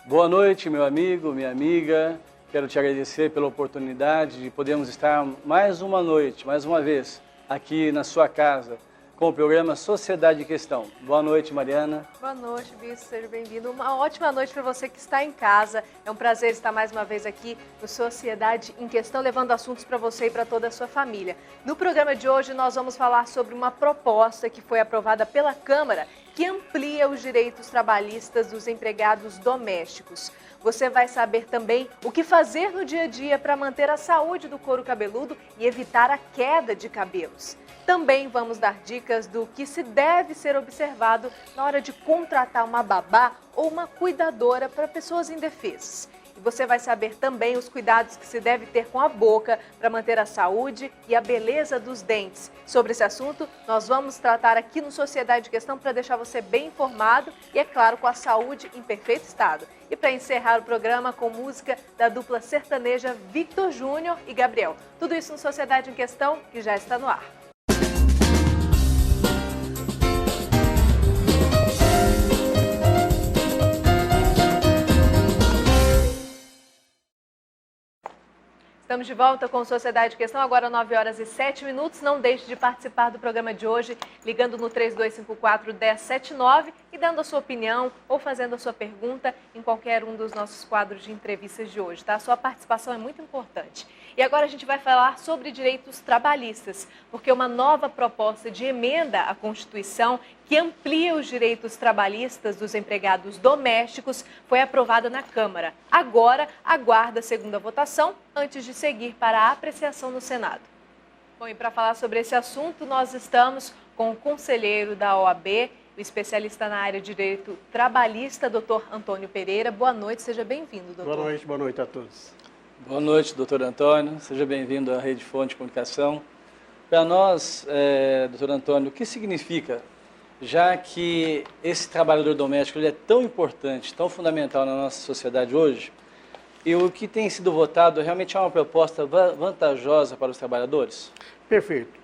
Boa noite, meu amigo, minha amiga. Quero te agradecer pela oportunidade de podermos estar mais uma noite, mais uma vez, aqui na sua casa, com o programa Sociedade em Questão. Boa noite, Mariana. Boa noite, Bispo, seja bem-vindo. Uma ótima noite para você que está em casa. É um prazer estar mais uma vez aqui no Sociedade em Questão, levando assuntos para você e para toda a sua família. No programa de hoje, nós vamos falar sobre uma proposta que foi aprovada pela Câmara, que amplia os direitos trabalhistas dos empregados domésticos. Você vai saber também o que fazer no dia a dia para manter a saúde do couro cabeludo e evitar a queda de cabelos. Também vamos dar dicas do que se deve ser observado na hora de contratar uma babá ou uma cuidadora para pessoas indefesas. E você vai saber também os cuidados que se deve ter com a boca para manter a saúde e a beleza dos dentes. Sobre esse assunto, nós vamos tratar aqui no Sociedade em Questão para deixar você bem informado e, é claro, com a saúde em perfeito estado. E para encerrar o programa com música da dupla sertaneja Victor Júnior e Gabriel. Tudo isso no Sociedade em Questão, que já está no ar. Estamos de volta com Sociedade em Questão, agora 9h07. Não deixe de participar do programa de hoje, ligando no 3254-1079 e dando a sua opinião ou fazendo a sua pergunta em qualquer um dos nossos quadros de entrevistas de hoje, tá? A sua participação é muito importante. E agora a gente vai falar sobre direitos trabalhistas, porque uma nova proposta de emenda à Constituição que amplia os direitos trabalhistas dos empregados domésticos foi aprovada na Câmara. Agora, aguarda a segunda votação antes de seguir para a apreciação no Senado. Bom, e para falar sobre esse assunto, nós estamos com o conselheiro da OAB, o especialista na área de direito trabalhista, doutor Antônio Pereira. Boa noite, seja bem-vindo, doutor. Boa noite a todos. Boa noite, doutor Antônio. Seja bem-vindo à Rede Fonte de Comunicação. Para nós, doutor Antônio, o que significa, já que esse trabalhador doméstico ele é tão importante, tão fundamental na nossa sociedade hoje, e o que tem sido votado realmente é uma proposta vantajosa para os trabalhadores? Perfeito.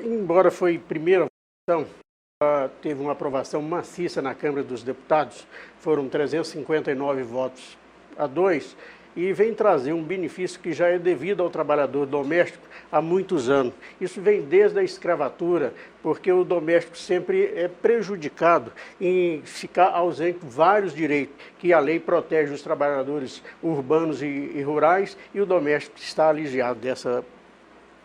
Embora foi primeira votação, teve uma aprovação maciça na Câmara dos Deputados, foram 359 votos a 2, e vem trazer um benefício que já é devido ao trabalhador doméstico há muitos anos. Isso vem desde a escravatura, porque o doméstico sempre é prejudicado em ficar ausente vários direitos, que a lei protege os trabalhadores urbanos e rurais, e o doméstico está aliviado dessa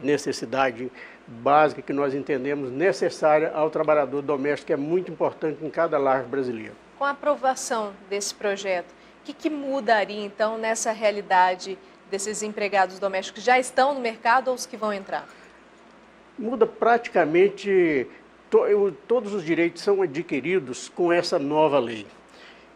necessidade básica que nós entendemos necessária ao trabalhador doméstico, que é muito importante em cada lar brasileiro. Com a aprovação desse projeto, o que mudaria, então, nessa realidade desses empregados domésticos que já estão no mercado ou os que vão entrar? Muda praticamente, todos os direitos são adquiridos com essa nova lei.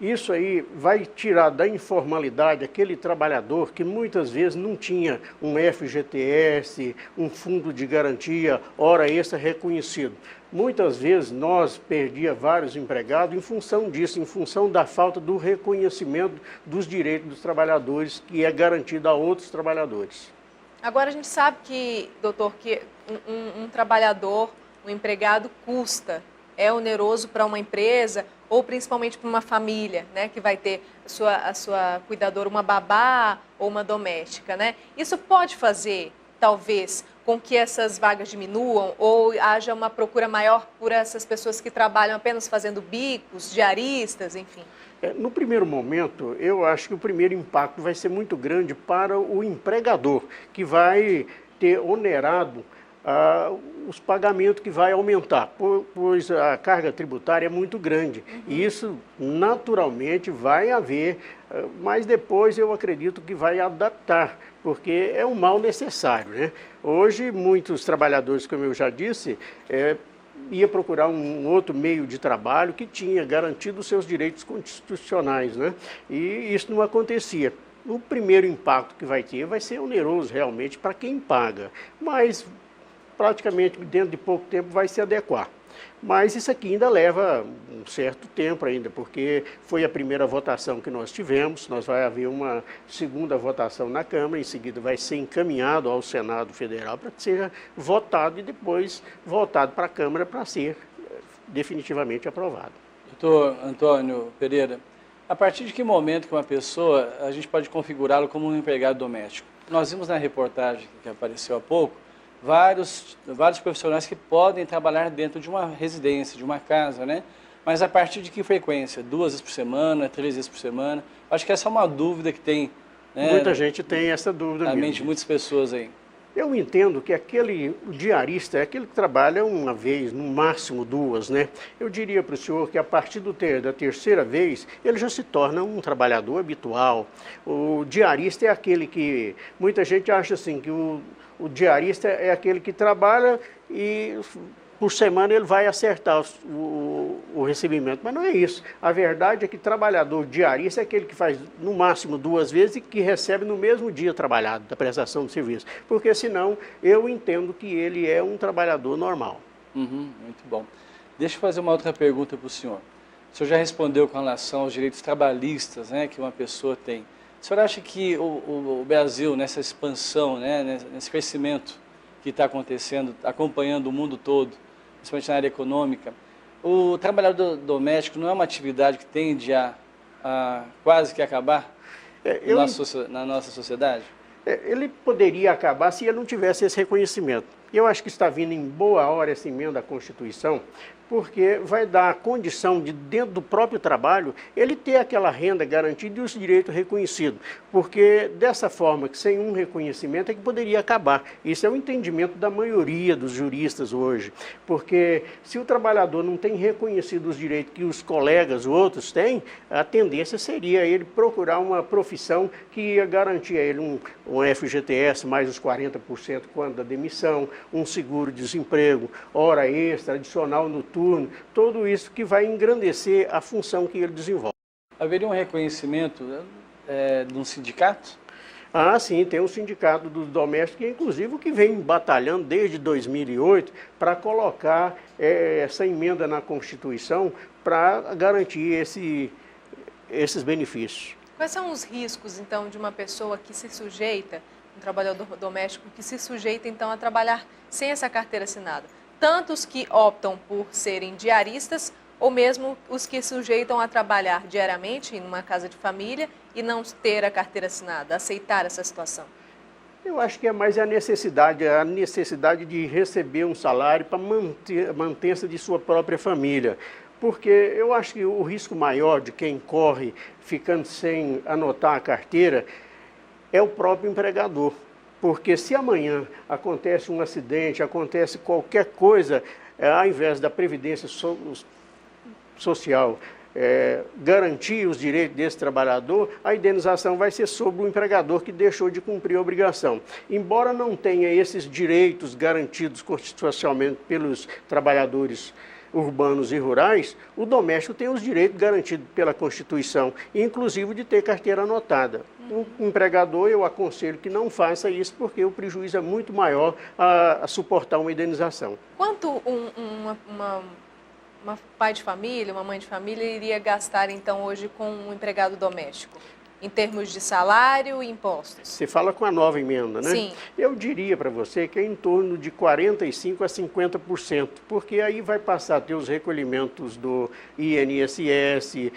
Isso aí vai tirar da informalidade aquele trabalhador que muitas vezes não tinha um FGTS, um fundo de garantia, hora extra reconhecido. Muitas vezes nós perdíamos vários empregados em função disso, em função da falta do reconhecimento dos direitos dos trabalhadores, que é garantido a outros trabalhadores. Agora a gente sabe que, doutor, que um trabalhador, um empregado custa, é oneroso para uma empresa ou principalmente para uma família, né, que vai ter a sua cuidadora, uma babá ou uma doméstica, né? Isso pode fazer, talvez, com que essas vagas diminuam ou haja uma procura maior por essas pessoas que trabalham apenas fazendo bicos, diaristas, enfim? No primeiro momento, eu acho que o primeiro impacto vai ser muito grande para o empregador, que vai ter onerado os pagamentos, que vai aumentar, pois a carga tributária é muito grande. E isso naturalmente vai haver, mas depois eu acredito que vai adaptar, porque é um mal necessário, né? Hoje muitos trabalhadores, como eu já disse, ia procurar um outro meio de trabalho que tinha garantido os seus direitos constitucionais, né? E isso não acontecia. O primeiro impacto que vai ter vai ser oneroso realmente para quem paga, mas praticamente dentro de pouco tempo vai se adequar. Mas isso aqui ainda leva um certo tempo ainda, porque foi a primeira votação que nós tivemos, nós vai haver uma segunda votação na Câmara, em seguida vai ser encaminhado ao Senado Federal para que seja votado e depois voltado para a Câmara para ser definitivamente aprovado. Doutor Antônio Pereira, A partir de que momento que uma pessoa, a gente pode configurá-lo como um empregado doméstico? Nós vimos na reportagem que apareceu há pouco, vários profissionais que podem trabalhar dentro de uma residência, de uma casa, né? Mas a partir de que frequência? 2 vezes por semana, 3 vezes por semana? Acho que essa é uma dúvida que tem, né? Muita gente tem essa dúvida na mesmo. mente de muitas pessoas aí. Eu entendo que o diarista é aquele que trabalha uma vez, no máximo 2, né? Eu diria para o senhor que a partir da terceira vez, ele já se torna um trabalhador habitual. O diarista é aquele que, muita gente acha assim, que o diarista é aquele que trabalha e por semana ele vai acertar o recebimento, mas não é isso. A verdade é que trabalhador diarista é aquele que faz no máximo 2 vezes e que recebe no mesmo dia trabalhado, da prestação de serviço. Porque senão eu entendo que ele é um trabalhador normal. Muito bom. Deixa eu fazer uma outra pergunta para o senhor. O senhor já respondeu com relação aos direitos trabalhistas, né, que uma pessoa tem. O senhor acha que o Brasil, nessa expansão, né, nesse crescimento que está acontecendo, acompanhando o mundo todo, principalmente na área econômica, o trabalhador doméstico não é uma atividade que tende a quase que acabar na nossa sociedade? Ele poderia acabar se ele não tivesse esse reconhecimento. Eu acho que está vindo em boa hora essa emenda à Constituição, porque vai dar a condição de, dentro do próprio trabalho, ele ter aquela renda garantida e os direitos reconhecidos. Porque dessa forma, que sem um reconhecimento, é que poderia acabar. Isso é o entendimento da maioria dos juristas hoje. Porque se o trabalhador não tem reconhecido os direitos que os colegas, outros têm, a tendência seria ele procurar uma profissão que ia garantir a ele um FGTS mais os 40% quando da demissão, um seguro-desemprego, hora extra, adicional noturno, tudo isso que vai engrandecer a função que ele desenvolve. Haveria um reconhecimento de um sindicato? Ah, sim, tem um sindicato dos domésticos, inclusive, que vem batalhando desde 2008 para colocar essa emenda na Constituição para garantir esses benefícios. Quais são os riscos, então, de uma pessoa que se sujeita, um trabalhador doméstico que se sujeita, então, a trabalhar sem essa carteira assinada? Tanto os que optam por serem diaristas, ou mesmo os que se sujeitam a trabalhar diariamente em uma casa de família e não ter a carteira assinada, aceitar essa situação? Eu acho que é mais a necessidade de receber um salário para manter-se de sua própria família. Porque eu acho que o risco maior de quem corre ficando sem anotar a carteira é o próprio empregador. Porque se amanhã acontece um acidente, acontece qualquer coisa, ao invés da Previdência Social garantir os direitos desse trabalhador, a indenização vai ser sobre o empregador que deixou de cumprir a obrigação. Embora não tenha esses direitos garantidos constitucionalmente pelos trabalhadores urbanos e rurais, o doméstico tem os direitos garantidos pela Constituição, inclusive de ter carteira anotada. O empregador, eu aconselho que não faça isso, porque o prejuízo é muito maior a suportar uma indenização. Quanto uma pai de família, uma mãe de família iria gastar, então, hoje com um empregado doméstico? Em termos de salário e impostos? Você fala com a nova emenda, né? Sim. Eu diria para você que é em torno de 45% a 50%, porque aí vai passar a ter os recolhimentos do INSS,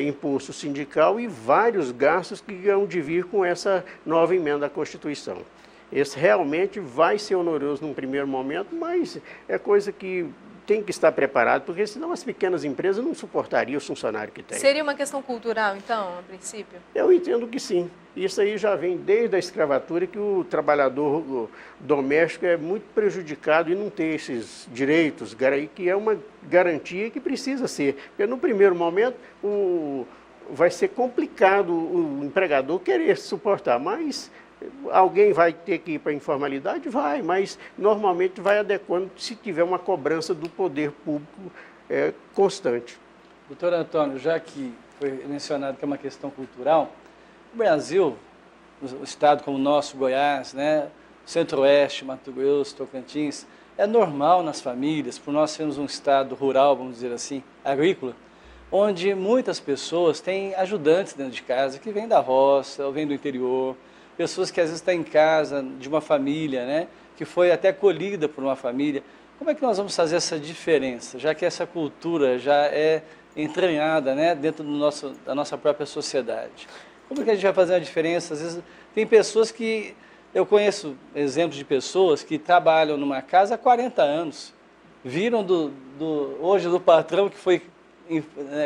imposto sindical e vários gastos que vão de vir com essa nova emenda à Constituição. Esse realmente vai ser oneroso num primeiro momento, mas é coisa que tem que estar preparado, porque senão as pequenas empresas não suportariam o funcionário que tem. Seria uma questão cultural, então, a princípio? Eu entendo que sim. Isso aí já vem desde a escravatura, que o trabalhador doméstico é muito prejudicado e não tem esses direitos, que é uma garantia que precisa ser. Porque no primeiro momento vai ser complicado o empregador querer suportar, mas alguém vai ter que ir para a informalidade? Vai, mas normalmente vai adequando se tiver uma cobrança do poder público constante. Doutor Antônio, já que foi mencionado que é uma questão cultural, o Brasil, um estado como o nosso, Goiás, né, Centro-Oeste, Mato Grosso, Tocantins, é normal nas famílias, por nós sermos um estado rural, vamos dizer assim, agrícola, onde muitas pessoas têm ajudantes dentro de casa, que vêm da roça ou vêm do interior, pessoas que às vezes estão em casa de uma família, né, que foi até acolhida por uma família. Como é que nós vamos fazer essa diferença, já que essa cultura já é entranhada, né, dentro da nossa própria sociedade. Como que a gente vai fazer a diferença? Às vezes tem pessoas que, eu conheço exemplos de pessoas que trabalham numa casa há 40 anos, viram hoje do patrão que foi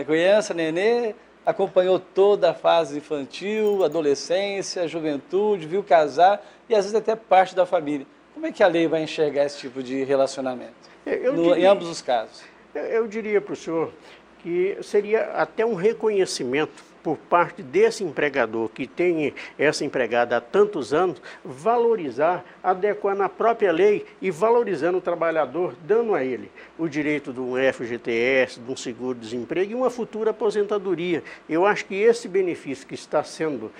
criança, nenê, acompanhou toda a fase infantil, adolescência, juventude, viu casar e às vezes até parte da família. Como é que a lei vai enxergar esse tipo de relacionamento? Em ambos os casos. Eu diria para o senhor que seria até um reconhecimento por parte desse empregador que tem essa empregada há tantos anos, valorizar, adequar na própria lei e valorizando o trabalhador, dando a ele o direito de um FGTS, de um seguro-desemprego e uma futura aposentadoria. Eu acho que esse benefício que está sendo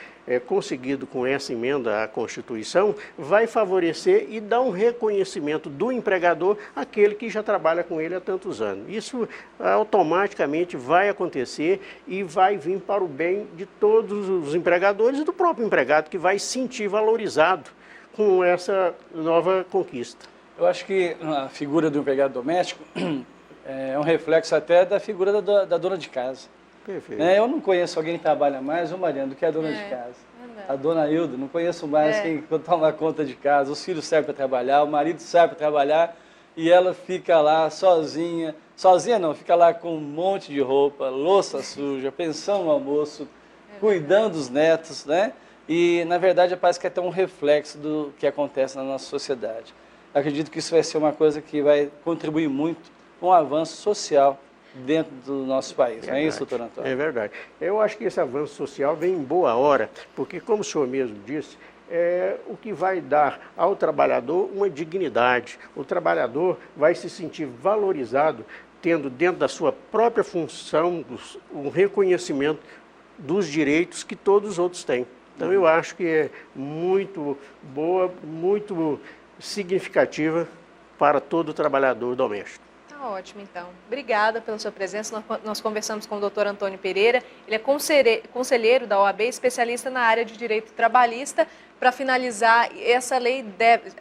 conseguido com essa emenda à Constituição vai favorecer e dar um reconhecimento do empregador àquele que já trabalha com ele há tantos anos. Isso automaticamente vai acontecer e vai vir para o bem de todos os empregadores e do próprio empregado, que vai se sentir valorizado com essa nova conquista. Eu acho que a figura do empregado doméstico é um reflexo até da figura da dona de casa. Perfeito. Eu não conheço alguém que trabalha mais, Mariana, do que a dona de casa. A dona Hilda, não conheço mais quem toma conta de casa. Os filhos servem para trabalhar, o marido serve para trabalhar e ela fica lá sozinha. Sozinha não, fica lá com um monte de roupa, louça suja, pensão no almoço, cuidando dos netos, né? E, na verdade, parece que é até um reflexo do que acontece na nossa sociedade. Acredito que isso vai ser uma coisa que vai contribuir muito com o avanço social dentro do nosso país. Não é isso, doutor Antônio? É verdade. Eu acho que esse avanço social vem em boa hora, porque, como o senhor mesmo disse, é o que vai dar ao trabalhador uma dignidade. O trabalhador vai se sentir valorizado, tendo dentro da sua própria função um reconhecimento dos direitos que todos os outros têm. Então, eu acho que é muito boa, muito significativa para todo trabalhador doméstico. Ótimo, então. Obrigada pela sua presença. Nós conversamos com o doutor Antônio Pereira. Ele é conselheiro da OAB, especialista na área de direito trabalhista. Para finalizar, essa lei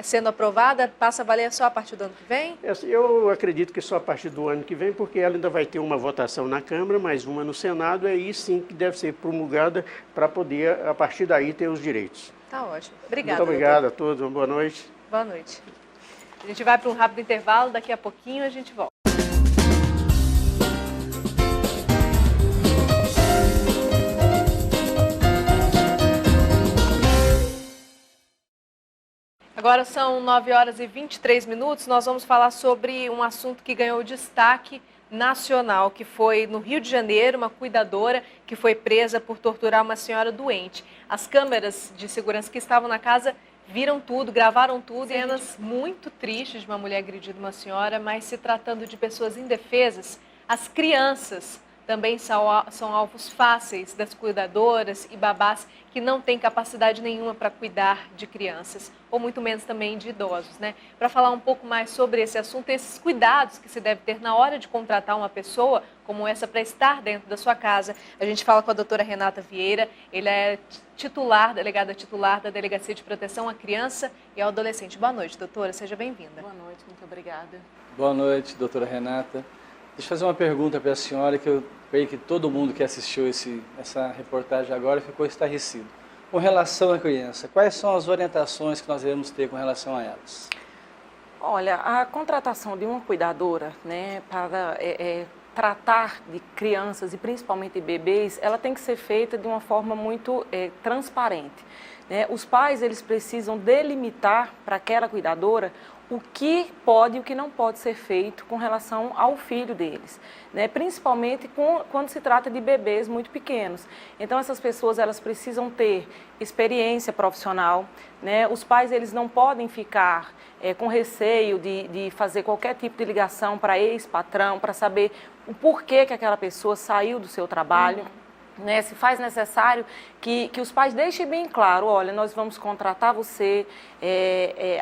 sendo aprovada, passa a valer só a partir do ano que vem? Eu acredito que só a partir do ano que vem, porque ela ainda vai ter uma votação na Câmara, mais uma no Senado, e aí sim que deve ser promulgada para poder, a partir daí, ter os direitos. Tá ótimo. Obrigada. Muito obrigado a todos. Uma boa noite. Boa noite. A gente vai para um rápido intervalo, daqui a pouquinho a gente volta. Agora são 9 horas e 23 minutos, nós vamos falar sobre um assunto que ganhou destaque nacional, que foi no Rio de Janeiro, uma cuidadora que foi presa por torturar uma senhora doente. As câmeras de segurança que estavam na casa viram tudo, gravaram tudo, cenas muito tristes de uma mulher agredindo uma senhora, mas se tratando de pessoas indefesas, as crianças também são alvos fáceis das cuidadoras e babás que não têm capacidade nenhuma para cuidar de crianças, ou muito menos também de idosos, né? Para falar um pouco mais sobre esse assunto, esses cuidados que se deve ter na hora de contratar uma pessoa como essa para estar dentro da sua casa, a gente fala com a doutora Renata Vieira. Ele é delegada titular da Delegacia de Proteção à Criança e ao Adolescente. Boa noite, doutora, seja bem-vinda. Boa noite, muito obrigada. Boa noite, doutora Renata. Deixa eu fazer uma pergunta para a senhora, que eu creio que todo mundo que assistiu essa reportagem agora ficou estarrecido. Com relação à criança, quais são as orientações que nós devemos ter com relação a elas? Olha, a contratação de uma cuidadora, né, para tratar de crianças e principalmente bebês, ela tem que ser feita de uma forma muito transparente, né? Os pais, eles precisam delimitar para aquela cuidadora o que pode e o que não pode ser feito com relação ao filho deles, né? Principalmente quando se trata de bebês muito pequenos. Então, essas pessoas, elas precisam ter experiência profissional, né? Os pais, eles não podem ficar com receio de fazer qualquer tipo de ligação para ex-patrão, para saber o porquê que aquela pessoa saiu do seu trabalho. Né, se faz necessário que os pais deixem bem claro, olha, nós vamos contratar você,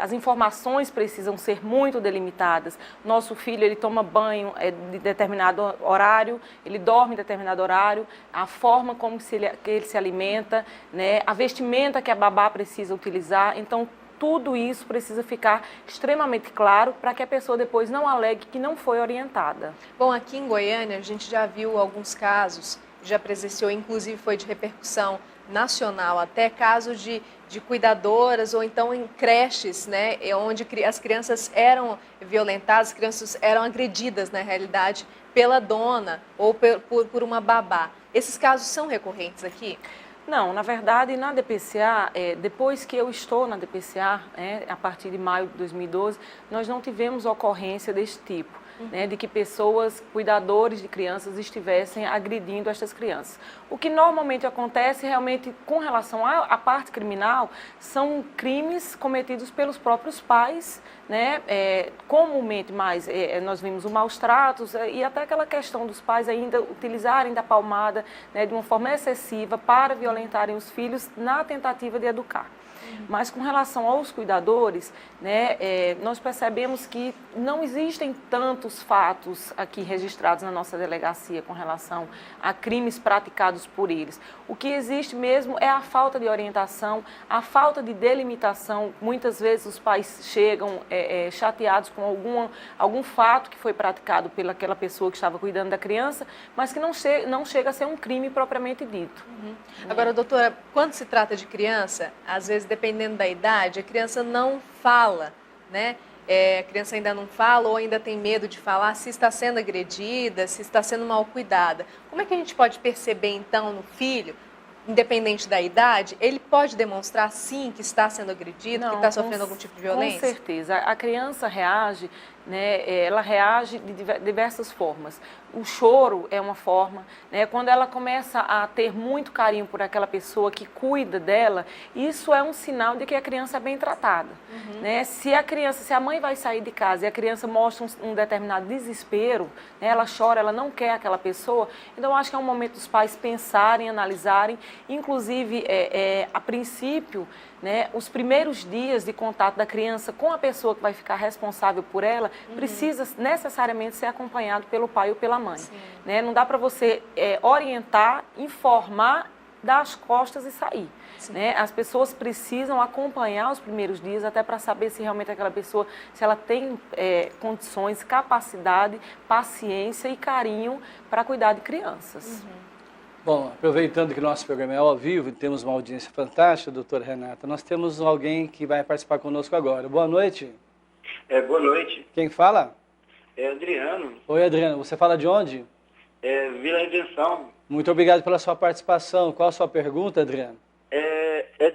as informações precisam ser muito delimitadas. Nosso filho, ele toma banho de determinado horário, ele dorme em determinado horário, a forma como que ele se alimenta, né, a vestimenta que a babá precisa utilizar. Então, tudo isso precisa ficar extremamente claro para que a pessoa depois não alegue que não foi orientada. Bom, aqui em Goiânia a gente já viu alguns casos, já presenciou, inclusive foi de repercussão nacional, até casos de cuidadoras ou então em creches, né, onde as crianças eram violentadas, as crianças eram agredidas, na realidade, pela dona ou por uma babá. Esses casos são recorrentes aqui? Não, na verdade, na DPCA, depois que eu estou na DPCA, a partir de maio de 2012, nós não tivemos ocorrência desse tipo. De que pessoas, cuidadores de crianças, estivessem agredindo estas crianças. O que normalmente acontece realmente com relação à parte criminal são crimes cometidos pelos próprios pais, comumente mais nós vimos o maus tratos e até aquela questão dos pais ainda utilizarem da palmada de uma forma excessiva para violentarem os filhos na tentativa de educar. Mas com relação aos cuidadores, nós percebemos que não existem tantos fatos aqui registrados na nossa delegacia com relação a crimes praticados por eles. O que existe mesmo é a falta de orientação, a falta de delimitação. Muitas vezes os pais chegam chateados com algum fato que foi praticado pelaquela pessoa que estava cuidando da criança, mas que não chega a ser um crime propriamente dito. Agora, doutora, quando se trata de criança, às vezes, dependendo da idade, a criança não fala, né? A criança ainda não fala ou ainda tem medo de falar se está sendo agredida, se está sendo mal cuidada. Como é que a gente pode perceber, então, no filho, independente da idade, ele pode demonstrar, sim, que está sendo agredido, que está sofrendo algum tipo de violência? Com certeza. A criança reage, ela reage de diversas formas. O choro é uma forma, quando ela começa a ter muito carinho por aquela pessoa que cuida dela, isso é um sinal de que a criança é bem tratada. Se a mãe vai sair de casa e a criança mostra um determinado desespero, ela chora, ela não quer aquela pessoa, então eu acho que é um momento dos pais pensarem, analisarem, inclusive, a princípio, os primeiros dias de contato da criança com a pessoa que vai ficar responsável por ela, precisa necessariamente ser acompanhado pelo pai ou pela mãe. Não dá para você orientar, informar, dar as costas e sair. As pessoas precisam acompanhar os primeiros dias até para saber se realmente aquela pessoa, se ela tem condições, capacidade, paciência e carinho para cuidar de crianças. Bom, aproveitando que o nosso programa é ao vivo e temos uma audiência fantástica, doutora Renata, nós temos alguém que vai participar conosco agora. Boa noite. Boa noite. Quem fala? É Adriano. Oi, Adriano. Você fala de onde? Vila Redenção. Muito obrigado pela sua participação. Qual a sua pergunta, Adriano?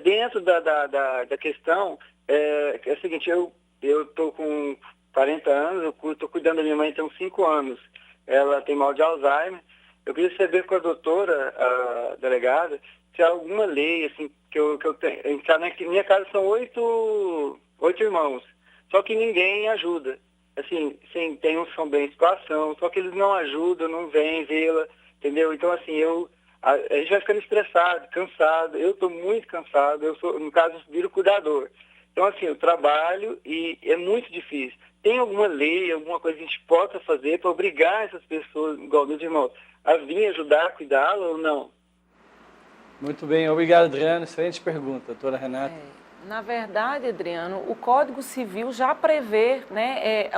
Dentro da questão, é o seguinte, eu estou com 40 anos, eu estou cuidando da minha mãe tem uns 5 anos. Ela tem mal de Alzheimer. Eu queria saber com a doutora, a delegada, se há alguma lei, assim, que eu tenho. Na minha casa são 8 irmãos, só que ninguém ajuda. Assim, tem uns que são bem em situação, só que eles não ajudam, não vêm vê-la, entendeu? Então, assim, a gente vai ficando estressado, cansado, eu estou muito cansado, eu sou, no caso, viro cuidador. Então, assim, eu trabalho e é muito difícil. Tem alguma lei, alguma coisa que a gente possa fazer para obrigar essas pessoas, igual meus irmãos, a vir ajudar a cuidá-la ou não? Muito bem, obrigado, Adriano. Excelente pergunta, doutora Renata. Na verdade, Adriano, o Código Civil já prevê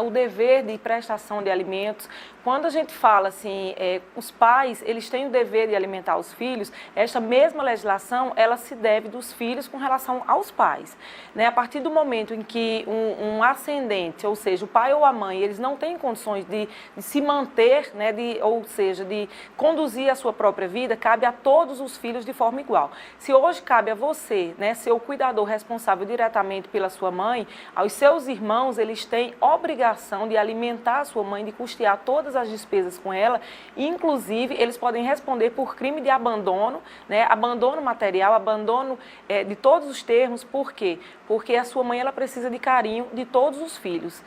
o dever de prestação de alimentos. Quando a gente fala assim, os pais, eles têm o dever de alimentar os filhos, esta mesma legislação, ela se deve dos filhos com relação aos pais. A partir do momento em que um ascendente, ou seja, o pai ou a mãe, eles não têm condições de se manter, ou seja, de conduzir a sua própria vida, cabe a todos os filhos de forma igual. Se hoje cabe a você, ser o cuidador responsável diretamente pela sua mãe, aos seus irmãos, eles têm obrigação de alimentar a sua mãe, de custear todas as despesas com ela, e, inclusive, eles podem responder por crime de abandono, abandono material, abandono de todos os termos. Por quê? Porque a sua mãe, ela precisa de carinho de todos os filhos,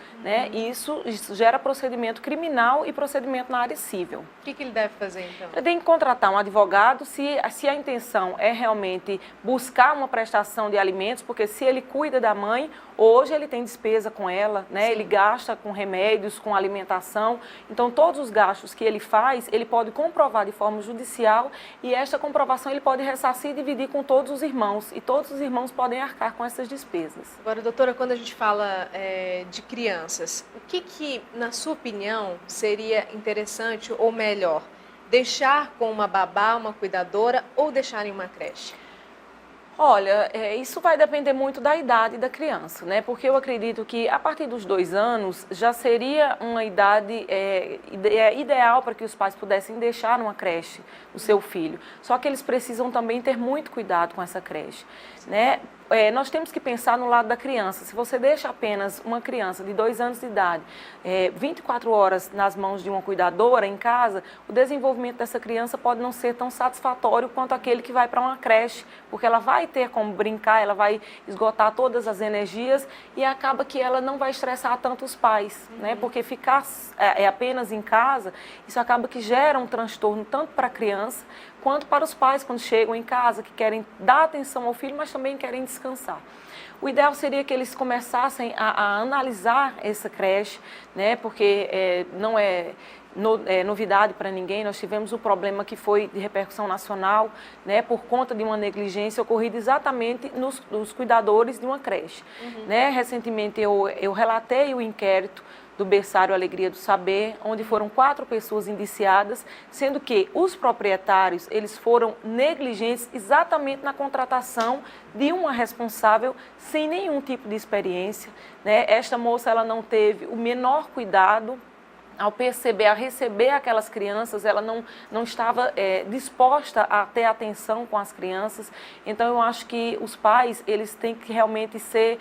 e isso gera procedimento criminal e procedimento na área civil. O que ele deve fazer, então? Ele tem que contratar um advogado se a intenção é realmente buscar uma prestação de alimentos, porque porque se ele cuida da mãe, hoje ele tem despesa com ela, né? Ele gasta com remédios, com alimentação. Então, todos os gastos que ele faz, ele pode comprovar de forma judicial e esta comprovação ele pode ressarcir e dividir com todos os irmãos. E todos os irmãos podem arcar com essas despesas. Agora, doutora, quando a gente fala de crianças, o que, na sua opinião, seria interessante ou melhor? Deixar com uma babá, uma cuidadora ou deixar em uma creche? Olha, isso vai depender muito da idade da criança, né? Porque eu acredito que a partir dos 2 anos já seria uma idade ideal para que os pais pudessem deixar numa creche o seu filho. Só que eles precisam também ter muito cuidado com essa creche, né? Nós temos que pensar no lado da criança. Se você deixa apenas uma criança de 2 anos de idade 24 horas nas mãos de uma cuidadora em casa, o desenvolvimento dessa criança pode não ser tão satisfatório quanto aquele que vai para uma creche, porque ela vai ter como brincar, ela vai esgotar todas as energias e acaba que ela não vai estressar tanto os pais, né? Porque ficar apenas em casa, isso acaba que gera um transtorno tanto para a criança quanto para os pais quando chegam em casa, que querem dar atenção ao filho, mas também querem descansar. O ideal seria que eles começassem a analisar essa creche, né? Porque não é novidade para ninguém. Nós tivemos um problema que foi de repercussão nacional, né? Por conta de uma negligência ocorrida exatamente nos cuidadores de uma creche. Né? Recentemente eu relatei o inquérito do berçário Alegria do Saber, onde foram 4 pessoas indiciadas, sendo que os proprietários, eles foram negligentes exatamente na contratação de uma responsável sem nenhum tipo de experiência, né? Esta moça, ela não teve o menor cuidado ao perceber, a receber aquelas crianças, ela não estava disposta a ter atenção com as crianças. Então, eu acho que os pais, eles têm que realmente ser,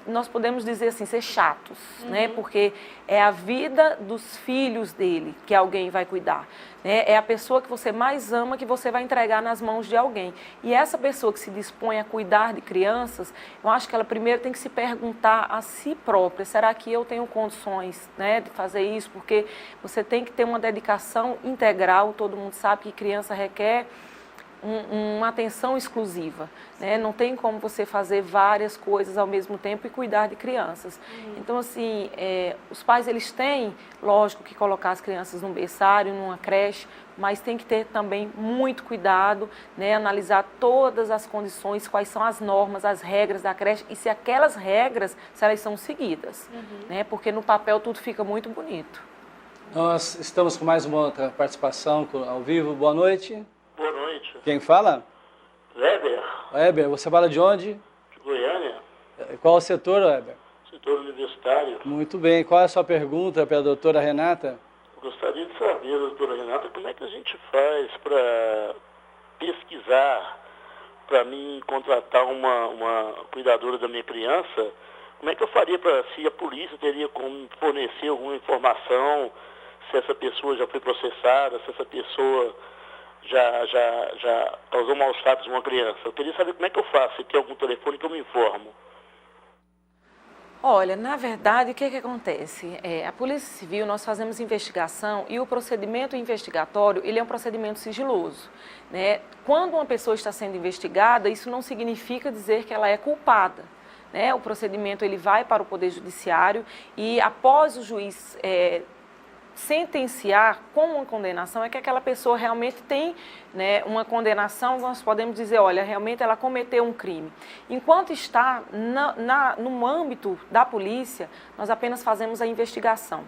nós podemos dizer assim, ser chatos, né? Porque é a vida dos filhos dele que alguém vai cuidar. Né? É a pessoa que você mais ama que você vai entregar nas mãos de alguém. E essa pessoa que se dispõe a cuidar de crianças, eu acho que ela primeiro tem que se perguntar a si própria, será que eu tenho condições, né, de fazer isso? Porque você tem que ter uma dedicação integral, todo mundo sabe que criança requer uma atenção exclusiva, né? Não tem como você fazer várias coisas ao mesmo tempo e cuidar de crianças. Então, assim, os pais, eles têm, lógico, que colocar as crianças num berçário, numa creche, mas tem que ter também muito cuidado, né? Analisar todas as condições, quais são as normas, as regras da creche e se aquelas regras, se elas são seguidas, né? Porque no papel tudo fica muito bonito. Nós estamos com mais uma outra participação ao vivo. Boa noite. Boa noite. Quem fala? Weber. Weber, você fala de onde? De Goiânia. Qual o setor, Weber? Setor universitário. Muito bem. Qual é a sua pergunta para a doutora Renata? Eu gostaria de saber, doutora Renata, como é que a gente faz para pesquisar, para mim contratar uma cuidadora da minha criança? Como é que eu faria se a polícia teria como fornecer alguma informação, se essa pessoa já foi processada, se essa pessoa já causou maus tratos a uma criança? Eu queria saber como é que eu faço, se tem algum telefone que eu me informo. Olha, na verdade, o que acontece? A Polícia Civil, nós fazemos investigação e o procedimento investigatório, ele é um procedimento sigiloso, né? Quando uma pessoa está sendo investigada, isso não significa dizer que ela é culpada, né? O procedimento, ele vai para o Poder Judiciário e após o juiz sentenciar com uma condenação, é que aquela pessoa realmente tem, né, uma condenação, nós podemos dizer, olha, realmente ela cometeu um crime. Enquanto está no âmbito da polícia, nós apenas fazemos a investigação.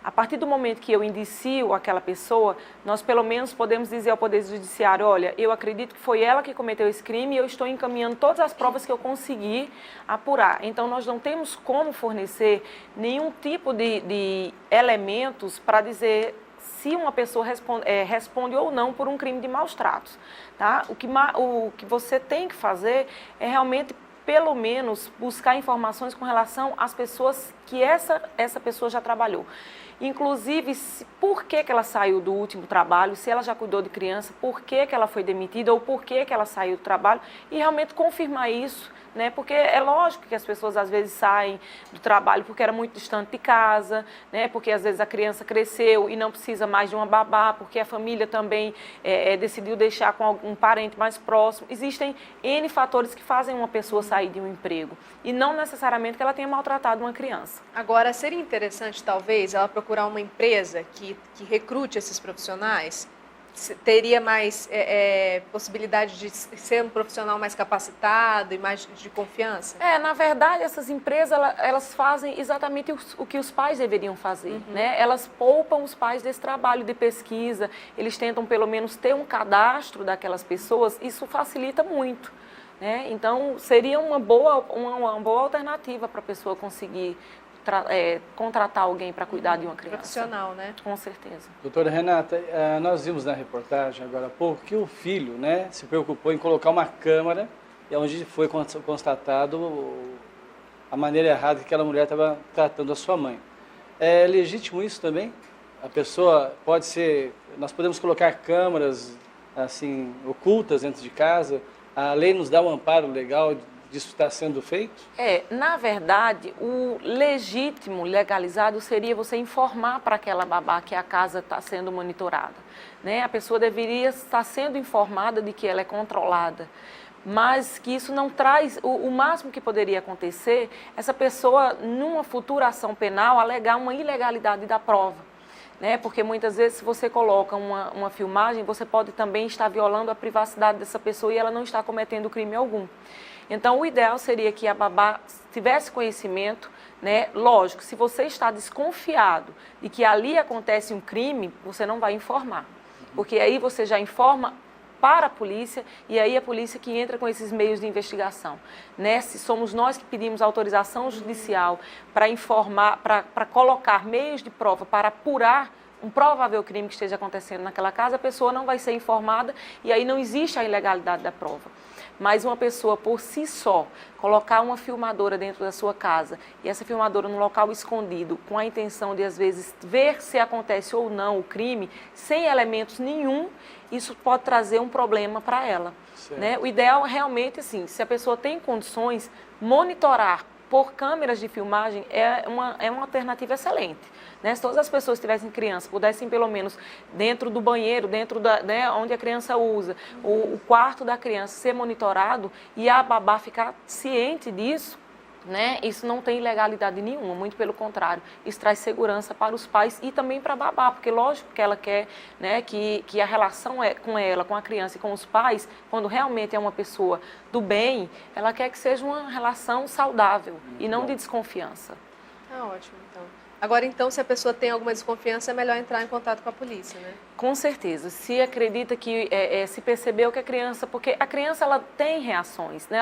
A partir do momento que eu indicio aquela pessoa, nós pelo menos podemos dizer ao Poder Judiciário, olha, eu acredito que foi ela que cometeu esse crime e eu estou encaminhando todas as provas que eu consegui apurar. Então, nós não temos como fornecer nenhum tipo de elementos para dizer se uma pessoa responde ou não por um crime de maus tratos. Tá? O que você tem que fazer é realmente pelo menos buscar informações com relação às pessoas que essa pessoa já trabalhou. inclusive por que ela saiu do último trabalho, se ela já cuidou de criança, por que ela foi demitida ou por que ela saiu do trabalho, e realmente confirmar isso, né? Porque é lógico que as pessoas às vezes saem do trabalho porque era muito distante de casa, né? Porque às vezes a criança cresceu e não precisa mais de uma babá, porque a família também decidiu deixar com algum parente mais próximo. Existem N fatores que fazem uma pessoa sair de um emprego e não necessariamente que ela tenha maltratado uma criança. Agora, seria interessante talvez ela procurar uma empresa que recrute esses profissionais? Teria mais possibilidade de ser um profissional mais capacitado e mais de confiança? Na verdade, essas empresas, elas fazem exatamente o que os pais deveriam fazer, né? Elas poupam os pais desse trabalho de pesquisa, eles tentam pelo menos ter um cadastro daquelas pessoas, isso facilita muito, né? Então, seria uma boa alternativa para a pessoa conseguir contratar alguém para cuidar de uma criança. Profissional, né? Com certeza. Doutora Renata, nós vimos na reportagem agora há pouco que o filho, né, se preocupou em colocar uma câmera e onde foi constatado a maneira errada que aquela mulher estava tratando a sua mãe. É legítimo isso também? A pessoa pode ser... Nós podemos colocar câmeras assim ocultas dentro de casa? A lei nos dá um amparo legal disso está sendo feito? Na verdade, o legítimo, legalizado, seria você informar para aquela babá que a casa está sendo monitorada, né? A pessoa deveria estar sendo informada de que ela é controlada, mas que isso não traz, o máximo que poderia acontecer, essa pessoa, numa futura ação penal, alegar uma ilegalidade da prova, né? Porque muitas vezes, se você coloca uma filmagem, você pode também estar violando a privacidade dessa pessoa e ela não está cometendo crime algum. Então, o ideal seria que a babá tivesse conhecimento, né? Lógico, se você está desconfiado de que ali acontece um crime, você não vai informar, porque aí você já informa para a polícia e aí a polícia que entra com esses meios de investigação, né? Se somos nós que pedimos autorização judicial para informar, para colocar meios de prova para apurar um provável crime que esteja acontecendo naquela casa, a pessoa não vai ser informada e aí não existe a ilegalidade da prova. Mas uma pessoa por si só, colocar uma filmadora dentro da sua casa e essa filmadora num local escondido com a intenção de, às vezes, ver se acontece ou não o crime, sem elementos nenhum, isso pode trazer um problema para ela, né? O ideal é realmente, assim, se a pessoa tem condições, monitorar por câmeras de filmagem é uma alternativa excelente, né? Se todas as pessoas que tivessem criança pudessem, pelo menos, dentro do banheiro, dentro né, onde a criança usa, o quarto da criança ser monitorado e a babá ficar ciente disso, né? Isso não tem ilegalidade nenhuma, muito pelo contrário, isso traz segurança para os pais e também para a babá, porque lógico que ela quer, né, que a relação com ela, com a criança e com os pais, quando realmente é uma pessoa do bem, ela quer que seja uma relação saudável e não de desconfiança. Ótimo, então. Agora, então, se a pessoa tem alguma desconfiança, é melhor entrar em contato com a polícia, né? Com certeza. Se acredita que, se percebeu que a criança... Porque a criança, ela tem reações, né?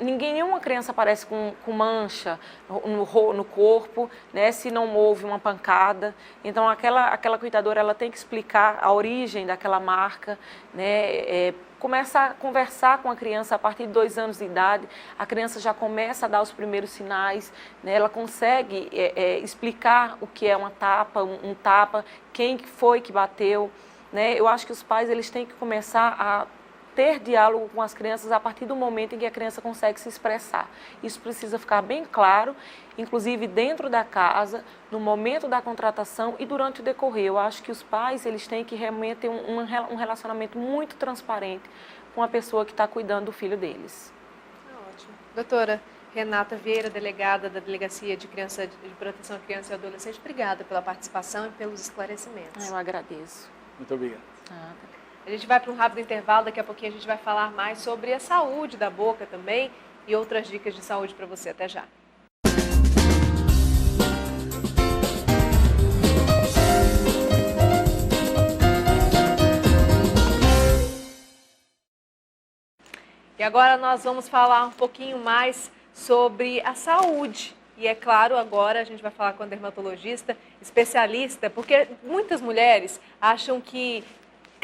Nenhuma criança aparece com mancha no corpo, né? Se não houve uma pancada. Então, aquela cuidadora, ela tem que explicar a origem daquela marca, né? Começa a conversar com a criança a partir de 2 anos de idade, a criança já começa a dar os primeiros sinais, né? Ela consegue explicar o que é uma tapa, um tapa, quem foi que bateu, né? Eu acho que os pais eles têm que começar a ter diálogo com as crianças a partir do momento em que a criança consegue se expressar. Isso precisa ficar bem claro, inclusive dentro da casa, no momento da contratação e durante o decorrer. Eu acho que os pais eles têm que realmente ter um relacionamento muito transparente com a pessoa que está cuidando do filho deles. Ótimo. Doutora Renata Vieira, delegada da Delegacia de Proteção à Criança e Adolescente, obrigada pela participação e pelos esclarecimentos. Eu agradeço. Muito obrigado. A gente vai para um rápido intervalo, daqui a pouquinho a gente vai falar mais sobre a saúde da boca também e outras dicas de saúde para você. Até já. E agora nós vamos falar um pouquinho mais sobre a saúde. E é claro, agora a gente vai falar com a dermatologista especialista, porque muitas mulheres acham que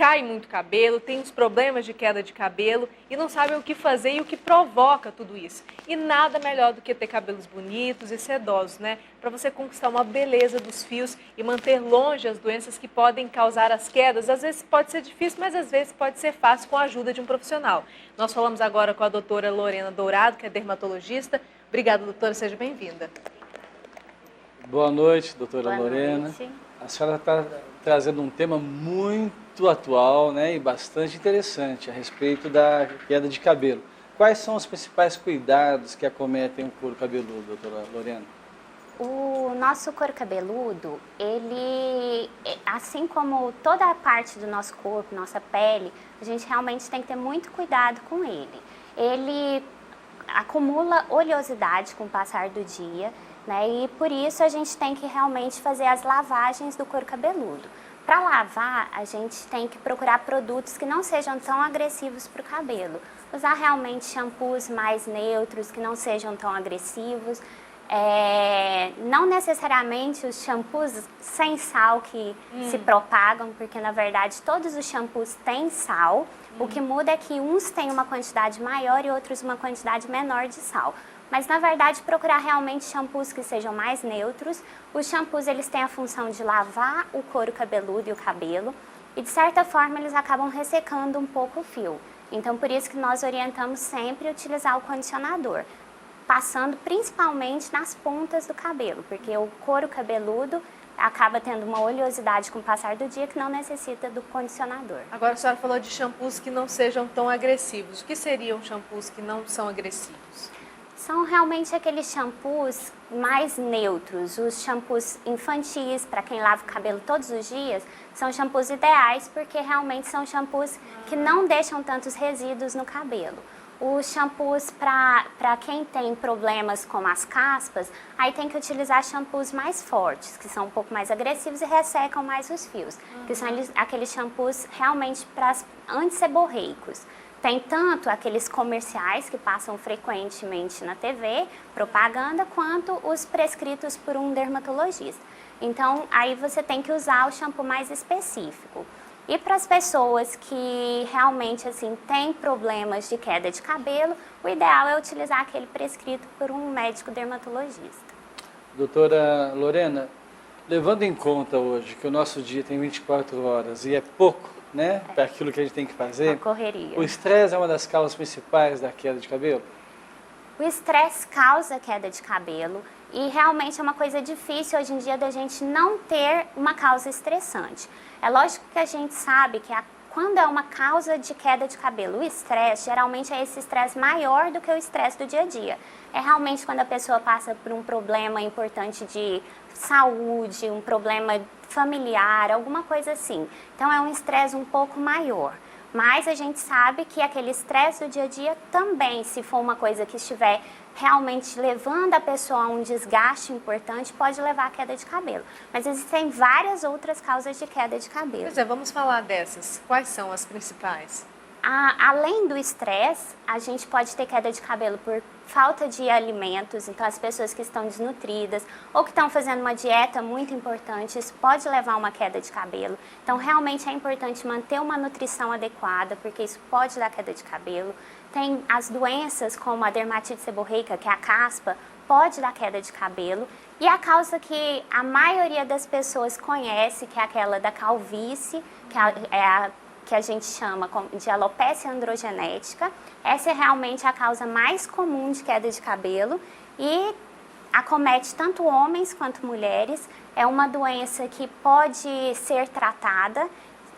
cai muito cabelo, tem os problemas de queda de cabelo e não sabem o que fazer e o que provoca tudo isso. E nada melhor do que ter cabelos bonitos e sedosos, né? Para você conquistar uma beleza dos fios e manter longe as doenças que podem causar as quedas. Às vezes pode ser difícil, mas às vezes pode ser fácil com a ajuda de um profissional. Nós falamos agora com a doutora Lorena Dourado, que é dermatologista. Obrigada, doutora, seja bem-vinda. Boa noite, doutora Boa Lorena. noite. A senhora está trazendo um tema muito atual, né, e bastante interessante a respeito da queda de cabelo. Quais são os principais cuidados que acometem o couro cabeludo, doutora Lorena? O nosso couro cabeludo, ele, assim como toda a parte do nosso corpo, nossa pele, a gente realmente tem que ter muito cuidado com ele. Ele acumula oleosidade com o passar do dia, né? E por isso a gente tem que realmente fazer as lavagens do couro cabeludo. Para lavar, a gente tem que procurar produtos que não sejam tão agressivos para o cabelo. Usar realmente shampoos mais neutros, que não sejam tão agressivos. Não necessariamente os shampoos sem sal que se propagam, porque na verdade todos os shampoos têm sal. O que muda é que uns têm uma quantidade maior e outros uma quantidade menor de sal. Mas na verdade procurar realmente shampoos que sejam mais neutros. Os shampoos eles têm a função de lavar o couro cabeludo e o cabelo e de certa forma eles acabam ressecando um pouco o fio. Então por isso que nós orientamos sempre a utilizar o condicionador, passando principalmente nas pontas do cabelo, porque o couro cabeludo acaba tendo uma oleosidade com o passar do dia que não necessita do condicionador. Agora a senhora falou de shampoos que não sejam tão agressivos. O que seriam shampoos que não são agressivos? São realmente aqueles shampoos mais neutros. Os shampoos infantis, para quem lava o cabelo todos os dias, são shampoos ideais porque realmente são shampoos que não deixam tantos resíduos no cabelo. Os shampoos para quem tem problemas com as caspas, aí tem que utilizar shampoos mais fortes, que são um pouco mais agressivos e ressecam mais os fios. Que são aqueles shampoos realmente para antisseborreicos. Tem tanto aqueles comerciais que passam frequentemente na TV, propaganda, quanto os prescritos por um dermatologista. Então, aí você tem que usar o shampoo mais específico. E para as pessoas que realmente assim têm problemas de queda de cabelo, o ideal é utilizar aquele prescrito por um médico dermatologista. Doutora Lorena, levando em conta hoje que o nosso dia tem 24 horas e é pouco, né, para aquilo que a gente tem que fazer, Uma correria. o estresse é uma das causas principais da queda de cabelo? O estresse causa queda de cabelo e realmente é uma coisa difícil hoje em dia da gente não ter uma causa estressante. É lógico que a gente sabe que quando é uma causa de queda de cabelo, o estresse, geralmente é esse estresse maior do que o estresse do dia a dia. É realmente quando a pessoa passa por um problema importante de saúde, um problema familiar, alguma coisa assim. Então é um estresse um pouco maior. Mas a gente sabe que aquele estresse do dia a dia também, se for uma coisa que estiver realmente levando a pessoa a um desgaste importante, pode levar à queda de cabelo. Mas existem várias outras causas de queda de cabelo. Pois é, vamos falar dessas. Quais são as principais? Além do estresse, a gente pode ter queda de cabelo por falta de alimentos, então as pessoas que estão desnutridas ou que estão fazendo uma dieta muito importante, isso pode levar a uma queda de cabelo. Então realmente é importante manter uma nutrição adequada, porque isso pode dar queda de cabelo. Tem as doenças como a dermatite seborreica, que é a caspa, pode dar queda de cabelo. E a causa que a maioria das pessoas conhece, que é aquela da calvície, que a gente chama de alopecia androgenética. Essa é realmente a causa mais comum de queda de cabelo e acomete tanto homens quanto mulheres. É uma doença que pode ser tratada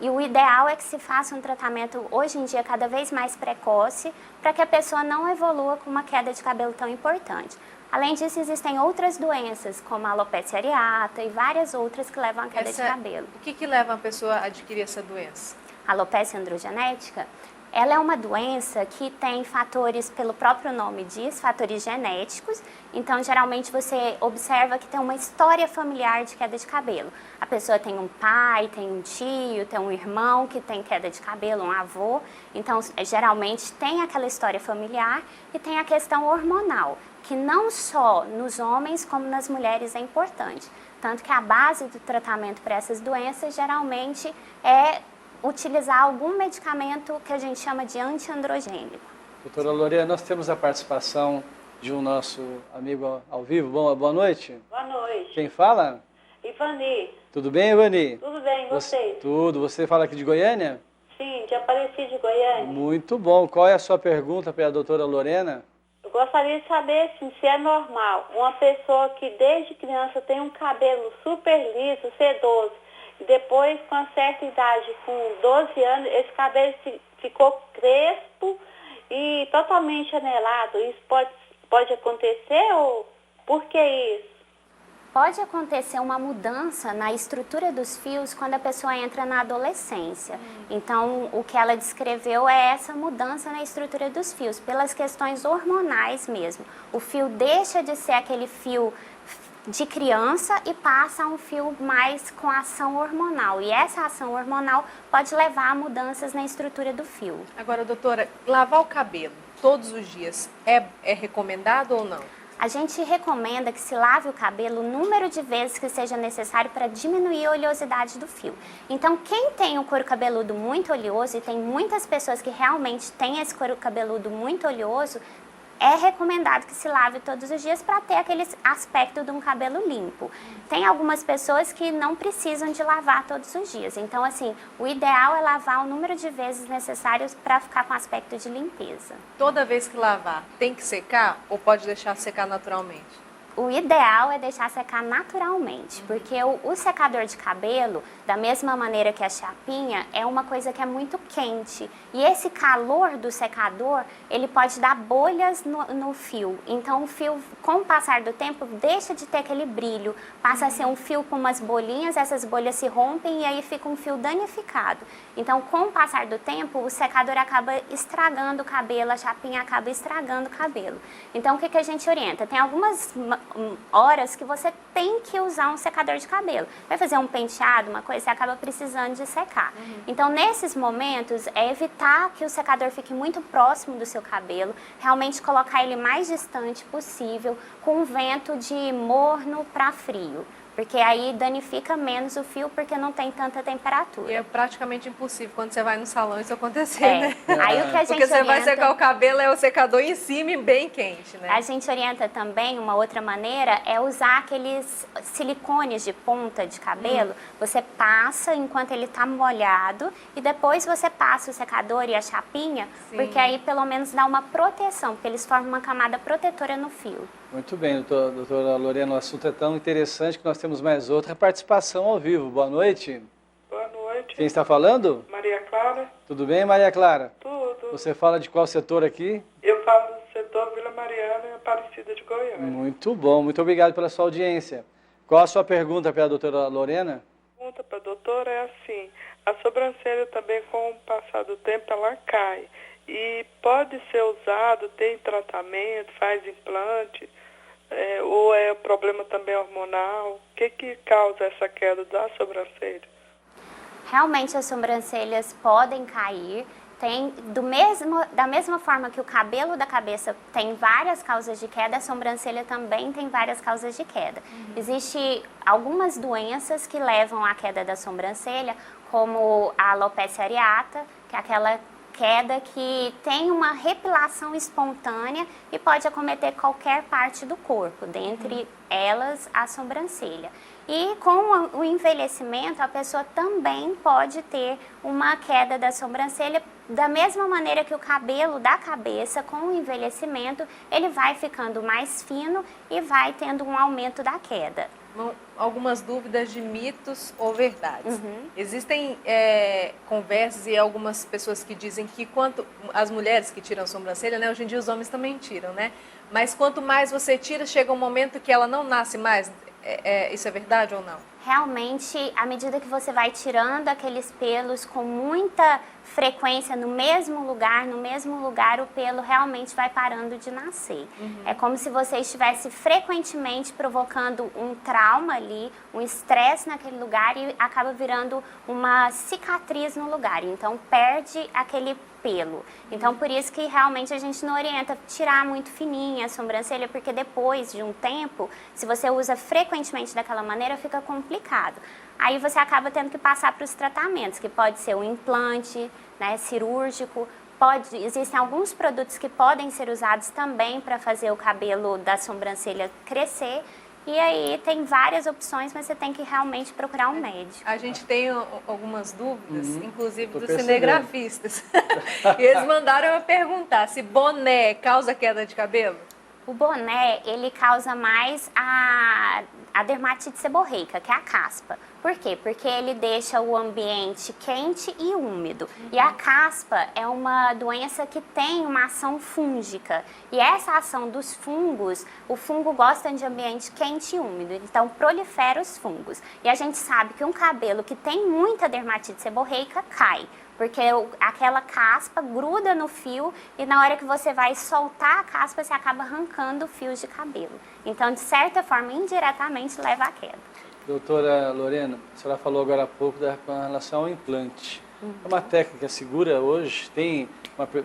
e o ideal é que se faça um tratamento, hoje em dia, cada vez mais precoce, para que a pessoa não evolua com uma queda de cabelo tão importante. Além disso, existem outras doenças, como a alopecia areata e várias outras que levam à queda de cabelo. O que leva a pessoa a adquirir essa doença? A alopecia androgenética, ela é uma doença que tem fatores, pelo próprio nome diz, fatores genéticos. Então, geralmente você observa que tem uma história familiar de queda de cabelo. A pessoa tem um pai, tem um tio, tem um irmão que tem queda de cabelo, um avô. Então, geralmente tem aquela história familiar e tem a questão hormonal, que não só nos homens como nas mulheres é importante. Tanto que a base do tratamento para essas doenças geralmente é utilizar algum medicamento que a gente chama de antiandrogênico. Doutora Lorena, nós temos a participação de um nosso amigo ao vivo. Boa noite. Boa noite. Quem fala? Ivani. Tudo bem, Ivani? Tudo bem, você? Tudo. Você fala aqui de Goiânia? Sim, de Aparecida de Goiânia. Muito bom. Qual é a sua pergunta para a doutora Lorena? Eu gostaria de saber assim, se é normal uma pessoa que desde criança tem um cabelo super liso, sedoso, e depois, com uma certa idade, com 12 anos, esse cabelo ficou crespo e totalmente anelado. Isso pode acontecer ou por que isso? Pode acontecer uma mudança na estrutura dos fios quando a pessoa entra na adolescência. Então, o que ela descreveu é essa mudança na estrutura dos fios, pelas questões hormonais mesmo. O fio deixa de ser aquele fio de criança e passa a um fio mais com ação hormonal. E essa ação hormonal pode levar a mudanças na estrutura do fio. Agora, doutora, lavar o cabelo todos os dias é recomendado ou não? A gente recomenda que se lave o cabelo o número de vezes que seja necessário para diminuir a oleosidade do fio. Então, quem tem o couro cabeludo muito oleoso, e tem muitas pessoas que realmente têm esse couro cabeludo muito oleoso, é recomendado que se lave todos os dias para ter aquele aspecto de um cabelo limpo. Tem algumas pessoas que não precisam de lavar todos os dias. Então, assim, o ideal é lavar o número de vezes necessários para ficar com aspecto de limpeza. Toda vez que lavar, tem que secar ou pode deixar secar naturalmente? O ideal é deixar secar naturalmente, porque o secador de cabelo, da mesma maneira que a chapinha, é uma coisa que é muito quente. E esse calor do secador, ele pode dar bolhas no fio. Então, o fio, com o passar do tempo, deixa de ter aquele brilho. Passa a ser um fio com umas bolinhas, essas bolhas se rompem e aí fica um fio danificado. Então, com o passar do tempo, o secador acaba estragando o cabelo, a chapinha acaba estragando o cabelo. Então, o que a gente orienta? Tem algumas horas que você tem que usar um secador de cabelo. Vai fazer um penteado, uma coisa, você acaba precisando de secar. Então, nesses momentos, é evitar que o secador fique muito próximo do seu cabelo, realmente colocar ele mais distante possível, com vento de morno para frio. Porque aí danifica menos o fio, porque não tem tanta temperatura. E é praticamente impossível quando você vai no salão isso acontecer, né? Aí o que a gente porque você vai orienta... secar o cabelo, é o secador em cima e bem quente, né? A gente orienta também, uma outra maneira, é usar aqueles silicones de ponta de cabelo. Você passa enquanto ele está molhado e depois você passa o secador e a chapinha, porque aí pelo menos dá uma proteção, porque eles formam uma camada protetora no fio. Muito bem, doutora Lorena, o assunto é tão interessante que nós temos mais outra participação ao vivo. Boa noite. Boa noite. Quem está falando? Maria Clara. Tudo bem, Maria Clara? Tudo. Você fala de qual setor aqui? Eu falo do setor Vila Mariana e Aparecida de Goiânia. Muito bom, muito obrigado pela sua audiência. Qual a sua pergunta para a doutora Lorena? A pergunta para a doutora é assim, a sobrancelha também com o passar do tempo ela cai e pode ser usado, tem tratamento, faz implante, ou é problema também hormonal? O que causa essa queda da sobrancelha? Realmente as sobrancelhas podem cair. Da mesma forma que o cabelo da cabeça tem várias causas de queda, a sobrancelha também tem várias causas de queda. Existem algumas doenças que levam à queda da sobrancelha, como a alopecia areata, que é aquela queda que tem uma repilação espontânea e pode acometer qualquer parte do corpo, dentre elas a sobrancelha. E com o envelhecimento, a pessoa também pode ter uma queda da sobrancelha, da mesma maneira que o cabelo da cabeça, com o envelhecimento, ele vai ficando mais fino e vai tendo um aumento da queda. Algumas dúvidas de mitos ou verdades. Existem conversas e algumas pessoas que dizem que as mulheres que tiram a sobrancelha, né, hoje em dia os homens também tiram, né? Mas quanto mais você tira, chega um momento que ela não nasce mais. Isso é verdade ou não? Realmente, à medida que você vai tirando aqueles pelos com muita frequência no mesmo lugar, o pelo realmente vai parando de nascer. É como se você estivesse frequentemente provocando um trauma ali, um estresse naquele lugar e acaba virando uma cicatriz no lugar. Então, perde aquele pelo. Então, por isso que realmente a gente não orienta tirar muito fininha a sobrancelha, porque depois de um tempo, se você usa frequentemente daquela maneira, fica complicado. Aí você acaba tendo que passar para os tratamentos, que pode ser um implante, né, cirúrgico. Existem alguns produtos que podem ser usados também para fazer o cabelo da sobrancelha crescer. E aí tem várias opções, mas você tem que realmente procurar um médico. A gente tem algumas dúvidas, inclusive dos cinegrafistas. E eles mandaram eu perguntar se boné causa queda de cabelo? O boné, ele causa mais a dermatite seborreica, que é a caspa. Por quê? Porque ele deixa o ambiente quente e úmido. E a caspa é uma doença que tem uma ação fúngica. E essa ação dos fungos, o fungo gosta de ambiente quente e úmido, então prolifera os fungos. E a gente sabe que um cabelo que tem muita dermatite seborreica cai. Porque aquela caspa gruda no fio e na hora que você vai soltar a caspa, você acaba arrancando fios de cabelo. Então, de certa forma, indiretamente, leva à queda. Doutora Lorena, a senhora falou agora há pouco com relação ao implante. É uma técnica segura hoje? Tem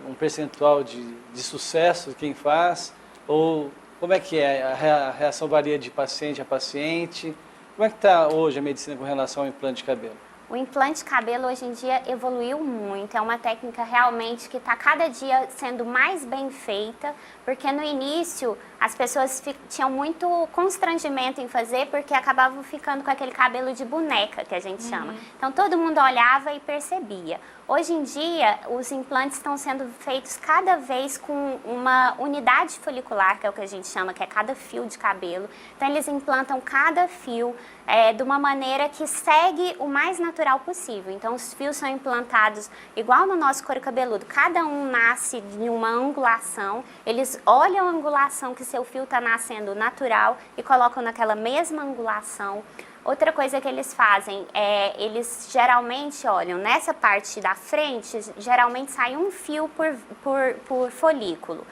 um percentual de sucesso de quem faz? Ou como é que é? A reação varia de paciente a paciente? Como é que está hoje a medicina com relação ao implante de cabelo? O implante de cabelo hoje em dia evoluiu muito, é uma técnica realmente que está cada dia sendo mais bem feita, porque no início as pessoas tinham muito constrangimento em fazer porque acabavam ficando com aquele cabelo de boneca, que a gente chama. Então todo mundo olhava e percebia. Hoje em dia, os implantes estão sendo feitos cada vez com uma unidade folicular, que é o que a gente chama, que é cada fio de cabelo. Então eles implantam cada fio de uma maneira que segue o mais natural possível. Então os fios são implantados igual no nosso couro cabeludo, cada um nasce de uma angulação, eles olham a angulação que seu fio está nascendo natural e colocam naquela mesma angulação. Outra coisa que eles fazem eles geralmente olham nessa parte da frente, geralmente sai um fio por folículo.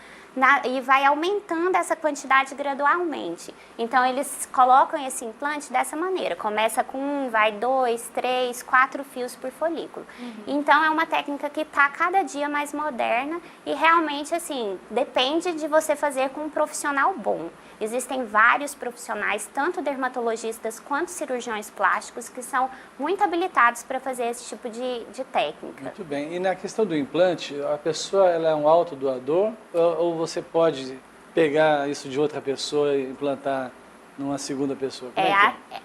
E vai aumentando essa quantidade gradualmente. Então, eles colocam esse implante dessa maneira. Começa com 2, 3, 4 fios por folículo. Então, é uma técnica que está cada dia mais moderna e realmente, assim, depende de você fazer com um profissional bom. Existem vários profissionais, tanto dermatologistas quanto cirurgiões plásticos, que são muito habilitados para fazer esse tipo de técnica. Muito bem. E na questão do implante, a pessoa ela é um autodoador ou você pode pegar isso de outra pessoa e implantar numa segunda pessoa?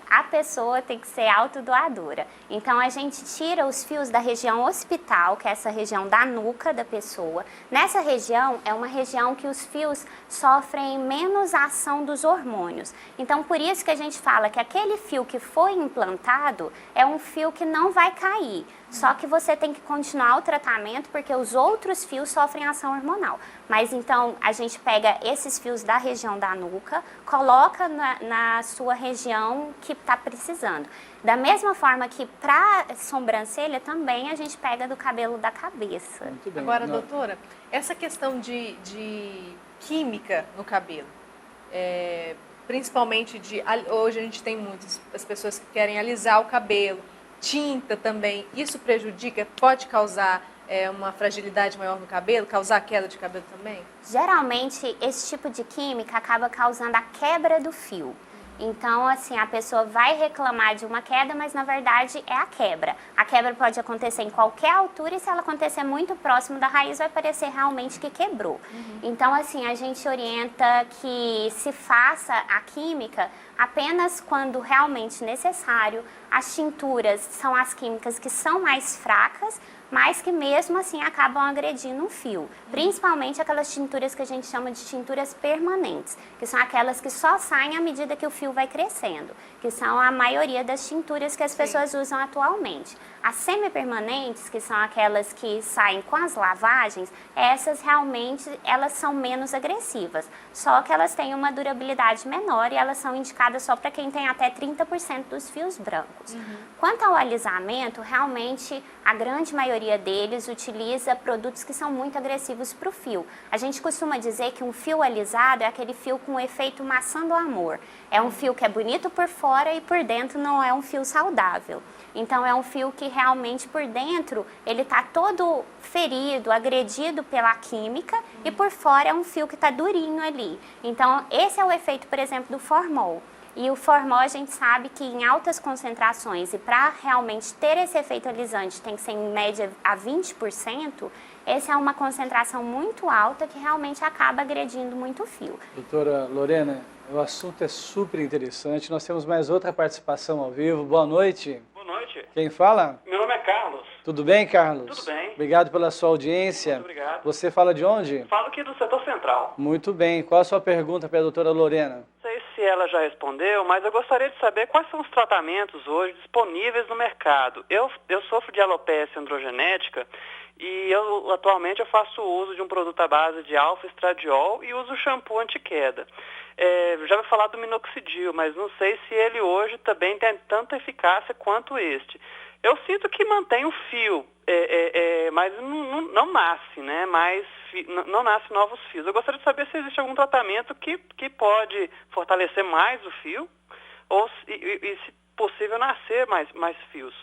A pessoa tem que ser autodoadora. Então, a gente tira os fios da região occipital, que é essa região da nuca da pessoa. Nessa região, é uma região que os fios sofrem menos ação dos hormônios. Então, por isso que a gente fala que aquele fio que foi implantado é um fio que não vai cair. Só que você tem que continuar o tratamento porque os outros fios sofrem ação hormonal. Mas então a gente pega esses fios da região da nuca, coloca na sua região que está precisando. Da mesma forma que para sobrancelha também a gente pega do cabelo da cabeça. Muito bem. Agora, doutora, essa questão de química no cabelo, principalmente hoje a gente tem muitas as pessoas que querem alisar o cabelo, tinta também, isso prejudica, pode causar uma fragilidade maior no cabelo, causar queda de cabelo também? Geralmente, esse tipo de química acaba causando a quebra do fio. Então, assim, a pessoa vai reclamar de uma queda, mas na verdade é a quebra. A quebra pode acontecer em qualquer altura e se ela acontecer muito próximo da raiz, vai parecer realmente que quebrou. Então, assim, a gente orienta que se faça a química apenas quando realmente necessário. As tinturas são as químicas que são mais fracas, mas que mesmo assim acabam agredindo o fio. Principalmente aquelas tinturas que a gente chama de tinturas permanentes, que são aquelas que só saem à medida que o fio vai crescendo, que são a maioria das tinturas que as pessoas usam atualmente. As semipermanentes, que são aquelas que saem com as lavagens, essas realmente elas são menos agressivas, só que elas têm uma durabilidade menor e elas são indicadas só para quem tem até 30% dos fios brancos. Quanto ao alisamento, realmente a grande maioria maioria deles utiliza produtos que são muito agressivos para o fio. A gente costuma dizer que um fio alisado é aquele fio com o efeito maçã do amor. É um fio que é bonito por fora e por dentro não é um fio saudável. Então é um fio que realmente por dentro ele está todo ferido, agredido pela química e por fora é um fio que está durinho ali. Então esse é o efeito, por exemplo, do formol. E o formol a gente sabe que em altas concentrações e para realmente ter esse efeito alisante tem que ser em média a 20%, essa é uma concentração muito alta que realmente acaba agredindo muito o fio. Doutora Lorena, o assunto é super interessante, nós temos mais outra participação ao vivo. Boa noite. Boa noite. Quem fala? Meu nome é Carlos. Tudo bem, Carlos? Tudo bem. Obrigado pela sua audiência. Muito obrigado. Você fala de onde? Falo aqui do setor central. Muito bem. Qual a sua pergunta para a doutora Lorena? Não sei se ela já respondeu, mas eu gostaria de saber quais são os tratamentos hoje disponíveis no mercado. Eu sofro de alopecia androgenética e atualmente eu faço uso de um produto à base de alfa-estradiol e uso shampoo anti-queda. Já vou falar do minoxidil, mas não sei se ele hoje também tem tanta eficácia quanto este. Eu sinto que mantém o fio, mas não nasce, né? Não nasce novos fios. Eu gostaria de saber se existe algum tratamento que pode fortalecer mais o fio ou se possível nascer mais fios.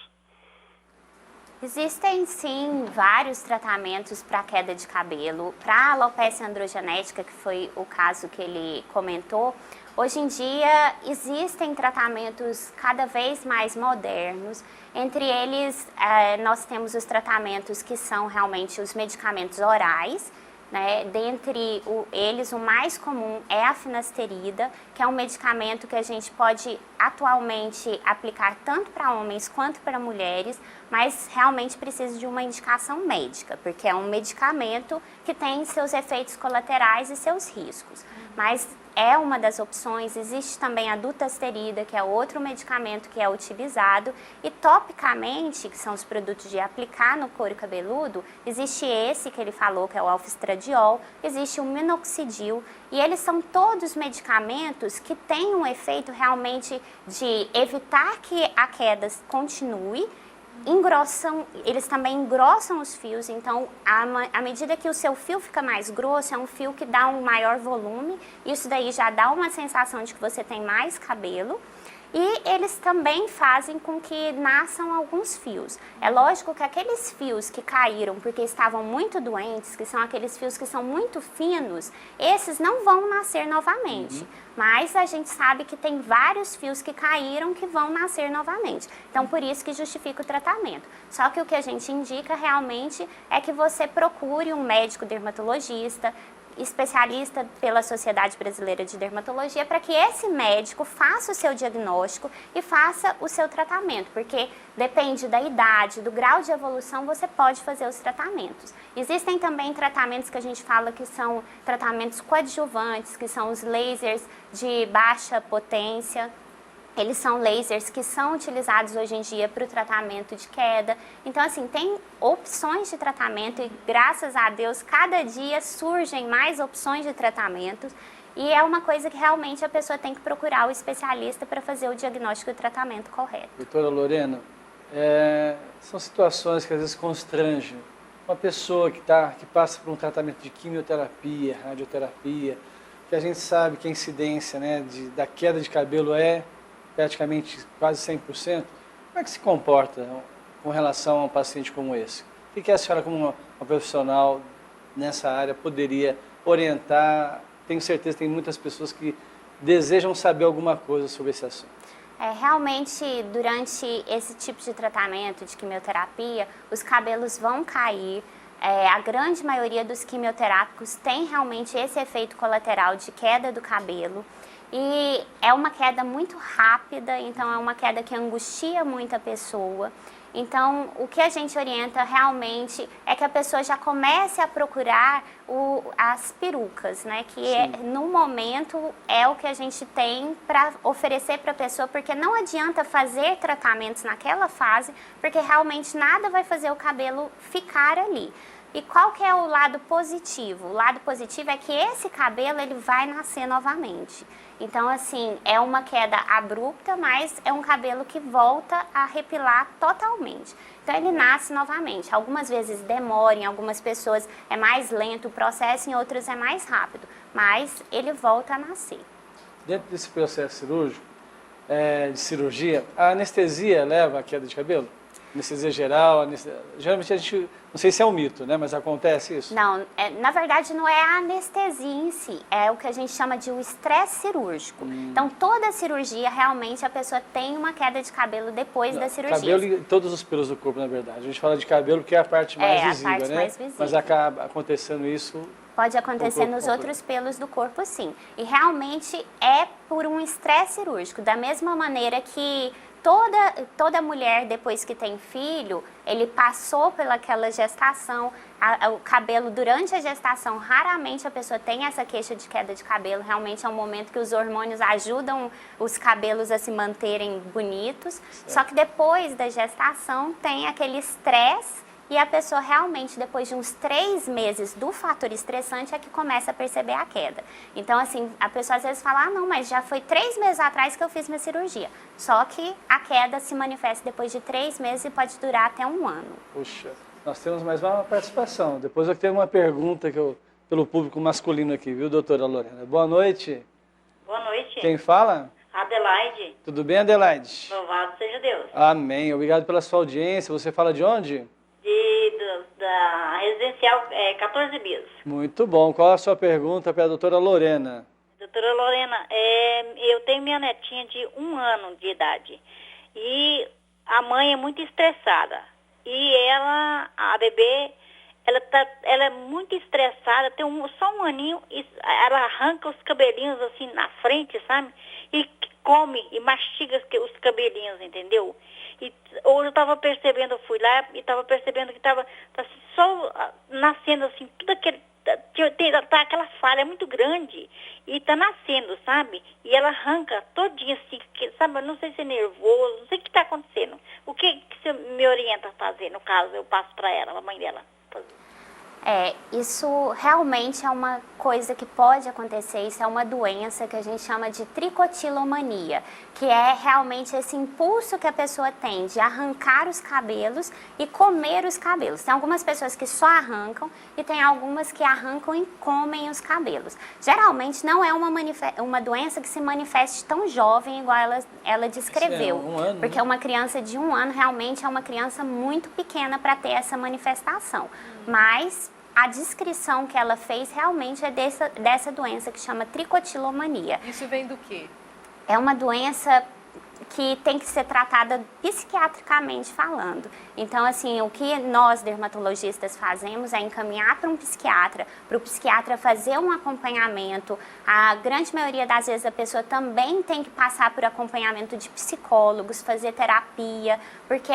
Existem sim vários tratamentos para queda de cabelo, para alopecia androgenética, que foi o caso que ele comentou. Hoje em dia existem tratamentos cada vez mais modernos, entre eles nós temos os tratamentos que são realmente os medicamentos orais, né? Dentre eles, o mais comum é a finasterida, que é um medicamento que a gente pode atualmente aplicar tanto para homens quanto para mulheres, mas realmente precisa de uma indicação médica, porque é um medicamento que tem seus efeitos colaterais e seus riscos. Mas é uma das opções. Existe também a dutasterida, que é outro medicamento que é utilizado, e topicamente, que são os produtos de aplicar no couro cabeludo, existe esse que ele falou, que é o alfa-estradiol, existe o minoxidil, e eles são todos medicamentos que têm um efeito realmente de evitar que a queda continue, eles também engrossam os fios, então à medida que o seu fio fica mais grosso, é um fio que dá um maior volume, isso daí já dá uma sensação de que você tem mais cabelo. E eles também fazem com que nasçam alguns fios. É lógico que aqueles fios que caíram porque estavam muito doentes, que são aqueles fios que são muito finos, esses não vão nascer novamente. Mas a gente sabe que tem vários fios que caíram que vão nascer novamente. Então, por isso que justifica o tratamento. Só que o que a gente indica realmente é que você procure um médico dermatologista, especialista pela Sociedade Brasileira de Dermatologia, para que esse médico faça o seu diagnóstico e faça o seu tratamento, porque depende da idade, do grau de evolução, você pode fazer os tratamentos. Existem também tratamentos que a gente fala que são tratamentos coadjuvantes, que são os lasers de baixa potência. Eles são lasers que são utilizados hoje em dia para o tratamento de queda. Então, assim, tem opções de tratamento e, graças a Deus, cada dia surgem mais opções de tratamentos. E é uma coisa que realmente a pessoa tem que procurar o especialista para fazer o diagnóstico e o tratamento correto. Doutora Lorena, são situações que às vezes constrangem. Uma pessoa que passa por um tratamento de quimioterapia, radioterapia, que a gente sabe que a incidência, né, da queda de cabelo é praticamente quase 100%, como é que se comporta com relação a um paciente como esse? O que a senhora, como uma profissional nessa área, poderia orientar? Tenho certeza que tem muitas pessoas que desejam saber alguma coisa sobre esse assunto. Realmente, durante esse tipo de tratamento, de quimioterapia, os cabelos vão cair. A grande maioria dos quimioterápicos tem realmente esse efeito colateral de queda do cabelo. E é uma queda muito rápida, então é uma queda que angustia muito a pessoa. Então, o que a gente orienta realmente é que a pessoa já comece a procurar as perucas, né? Que no momento é o que a gente tem para oferecer para a pessoa, porque não adianta fazer tratamentos naquela fase, porque realmente nada vai fazer o cabelo ficar ali. E qual que é o lado positivo? O lado positivo é que esse cabelo ele vai nascer novamente. Então, assim, é uma queda abrupta, mas é um cabelo que volta a repilar totalmente. Então, ele nasce novamente. Algumas vezes demora, em algumas pessoas é mais lento o processo, em outras é mais rápido. Mas ele volta a nascer. Dentro desse processo cirúrgico, de cirurgia, a anestesia leva à queda de cabelo? Anestesia geral, geralmente a gente, não sei se é um mito, né, mas acontece isso? Não, na verdade não é a anestesia em si, é o que a gente chama de o estresse cirúrgico. Então toda cirurgia, realmente a pessoa tem uma queda de cabelo depois da cirurgia. Cabelo e todos os pelos do corpo, na verdade. A gente fala de cabelo que é a parte mais visível, a parte né? mais visível. Mas acaba acontecendo isso... Pode acontecer nos outros pelos do corpo, sim. E realmente é por um estresse cirúrgico, da mesma maneira que toda mulher, depois que tem filho, ele passou pelaquela gestação, o cabelo durante a gestação, raramente a pessoa tem essa queixa de queda de cabelo, realmente é um momento que os hormônios ajudam os cabelos a se manterem bonitos, só que depois da gestação tem aquele estresse, e a pessoa realmente, depois de uns 3 meses do fator estressante, é que começa a perceber a queda. Então, assim, a pessoa às vezes fala, não, mas já foi 3 meses atrás que eu fiz minha cirurgia. Só que a queda se manifesta depois de 3 meses e pode durar até 1 ano. Puxa, nós temos mais uma participação. Depois eu tenho uma pergunta pelo público masculino aqui, viu, doutora Lorena? Boa noite. Boa noite. Quem fala? Adelaide. Tudo bem, Adelaide? Louvado seja Deus. Amém. Obrigado pela sua audiência. Você fala de onde? Da residencial 14 bis. Muito bom. Qual a sua pergunta para a doutora Lorena? Doutora Lorena, eu tenho minha netinha de 1 ano de idade e a mãe é muito estressada. E a bebê, ela é muito estressada, tem só 1 aninho, e ela arranca os cabelinhos assim na frente, sabe? E come e mastiga os cabelinhos, entendeu? E hoje eu estava percebendo, eu fui lá e estava percebendo que estava só nascendo assim, tudo aquele, tá aquela falha muito grande e está nascendo, sabe? E ela arranca todinha assim, sabe? Eu não sei se é nervoso, não sei o que está acontecendo. O que você me orienta a fazer, no caso, eu passo para ela, a mãe dela, fazer? Isso realmente é uma coisa que pode acontecer, isso é uma doença que a gente chama de tricotilomania, que é realmente esse impulso que a pessoa tem de arrancar os cabelos e comer os cabelos. Tem algumas pessoas que só arrancam e tem algumas que arrancam e comem os cabelos. Geralmente não é uma doença que se manifeste tão jovem igual ela descreveu, 1 ano, porque uma criança de 1 ano realmente é uma criança muito pequena para ter essa manifestação, mas a descrição que ela fez realmente é dessa doença que chama tricotilomania. Isso vem do quê? É uma doença que tem que ser tratada psiquiatricamente falando. Então, assim, o que nós dermatologistas fazemos é encaminhar para o psiquiatra fazer um acompanhamento. A grande maioria das vezes a pessoa também tem que passar por acompanhamento de psicólogos, fazer terapia, porque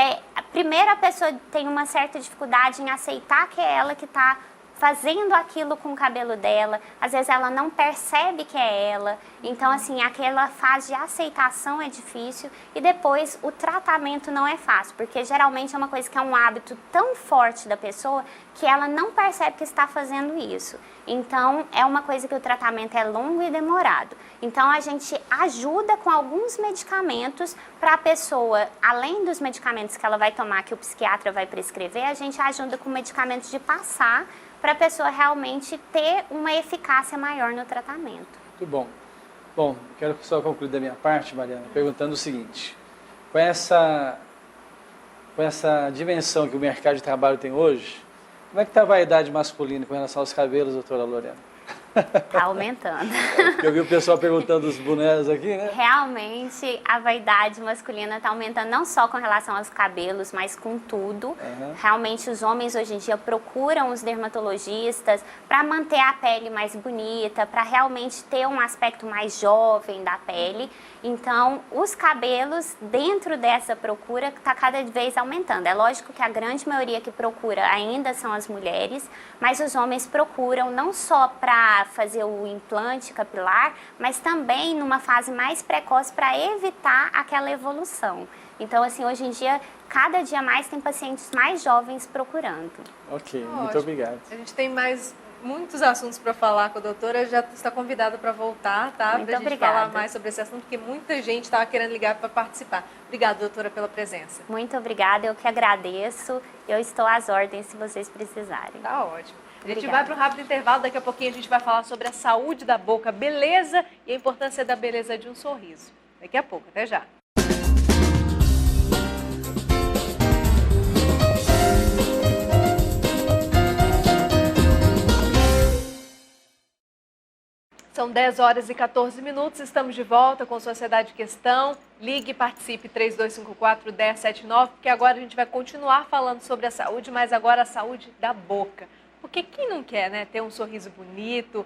primeiro a pessoa tem uma certa dificuldade em aceitar que é ela que está fazendo aquilo com o cabelo dela, às vezes ela não percebe que é ela, então assim, aquela fase de aceitação é difícil e depois o tratamento não é fácil, porque geralmente é uma coisa que é um hábito tão forte da pessoa que ela não percebe que está fazendo isso. Então, é uma coisa que o tratamento é longo e demorado. Então, a gente ajuda com alguns medicamentos para a pessoa, além dos medicamentos que ela vai tomar, que o psiquiatra vai prescrever, a gente ajuda com medicamentos de passar para a pessoa realmente ter uma eficácia maior no tratamento. Muito bom. Bom, quero só concluir da minha parte, Mariana, perguntando o seguinte. Com essa dimensão que o mercado de trabalho tem hoje, como é que está a vaidade masculina com relação aos cabelos, doutora Lorena? Está aumentando. Eu vi o pessoal perguntando os bonés aqui, né? Realmente, a vaidade masculina está aumentando não só com relação aos cabelos, mas com tudo. Uhum. Realmente, os homens hoje em dia procuram os dermatologistas para manter a pele mais bonita, para realmente ter um aspecto mais jovem da pele. Então, os cabelos, dentro dessa procura, está cada vez aumentando. É lógico que a grande maioria que procura ainda são as mulheres, mas os homens procuram não só para para fazer o implante capilar, mas também numa fase mais precoce para evitar aquela evolução. Então, assim, hoje em dia, cada dia mais tem pacientes mais jovens procurando. Ok, muito obrigado. A gente tem mais muitos assuntos para falar com a doutora, já está convidada para voltar, tá? Para a gente falar mais sobre esse assunto, porque muita gente estava querendo ligar para participar. Obrigada, doutora, pela presença. Muito obrigada, eu que agradeço. Eu estou às ordens se vocês precisarem. Tá ótimo. A gente vai para um rápido intervalo, daqui a pouquinho a gente vai falar sobre a saúde da boca, beleza e a importância da beleza de um sorriso. Daqui a pouco, até já. São 10 horas e 14 minutos, estamos de volta com Sociedade em Questão. Ligue e participe 3254-1079, porque agora a gente vai continuar falando sobre a saúde, mas agora a saúde da boca. Porque quem não quer, né, ter um sorriso bonito,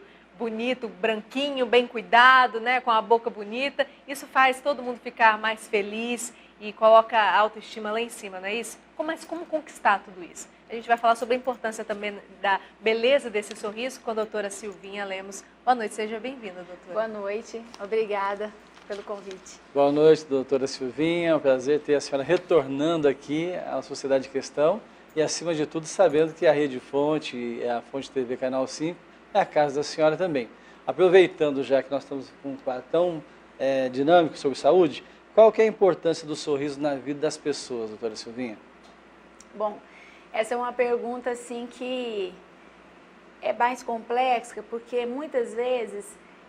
branquinho, bem cuidado, né, com a boca bonita, isso faz todo mundo ficar mais feliz e coloca a autoestima lá em cima, não é isso? Mas como conquistar tudo isso? A gente vai falar sobre a importância também da beleza desse sorriso com a doutora Silvinha Lemos. Boa noite, seja bem-vinda, doutora. Boa noite, obrigada pelo convite. Boa noite, doutora Silvinha, é um prazer ter a senhora retornando aqui à Sociedade em Questão e, acima de tudo, sabendo que a Rede Fonte, a Fonte TV Canal 5, é a casa da senhora também. Aproveitando já que nós estamos com um quadro tão dinâmico sobre saúde, qual que é a importância do sorriso na vida das pessoas, doutora Silvinha? Bom, essa é uma pergunta assim que é mais complexa, porque muitas vezes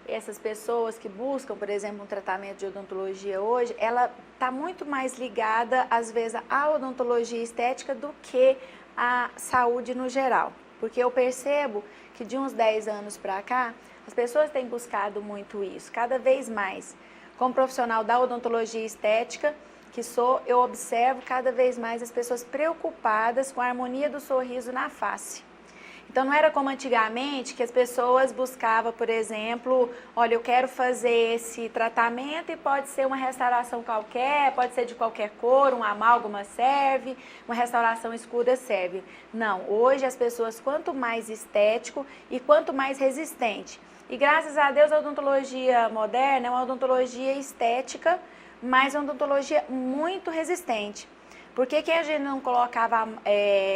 essas pessoas que buscam, por exemplo, um tratamento de odontologia hoje, ela está muito mais ligada, às vezes, à odontologia estética do que à saúde no geral. Porque eu percebo que de uns 10 anos para cá, as pessoas têm buscado muito isso, cada vez mais. Como profissional da odontologia estética, que sou, eu observo cada vez mais as pessoas preocupadas com a harmonia do sorriso na face. Então, não era como antigamente, que as pessoas buscavam, por exemplo, olha, eu quero fazer esse tratamento e pode ser uma restauração qualquer, pode ser de qualquer cor, um amálgama serve, uma restauração escura serve. Não, hoje as pessoas, quanto mais estético e quanto mais resistente. E graças a Deus a odontologia moderna é uma odontologia estética, mas uma odontologia muito resistente. Por que a gente não colocava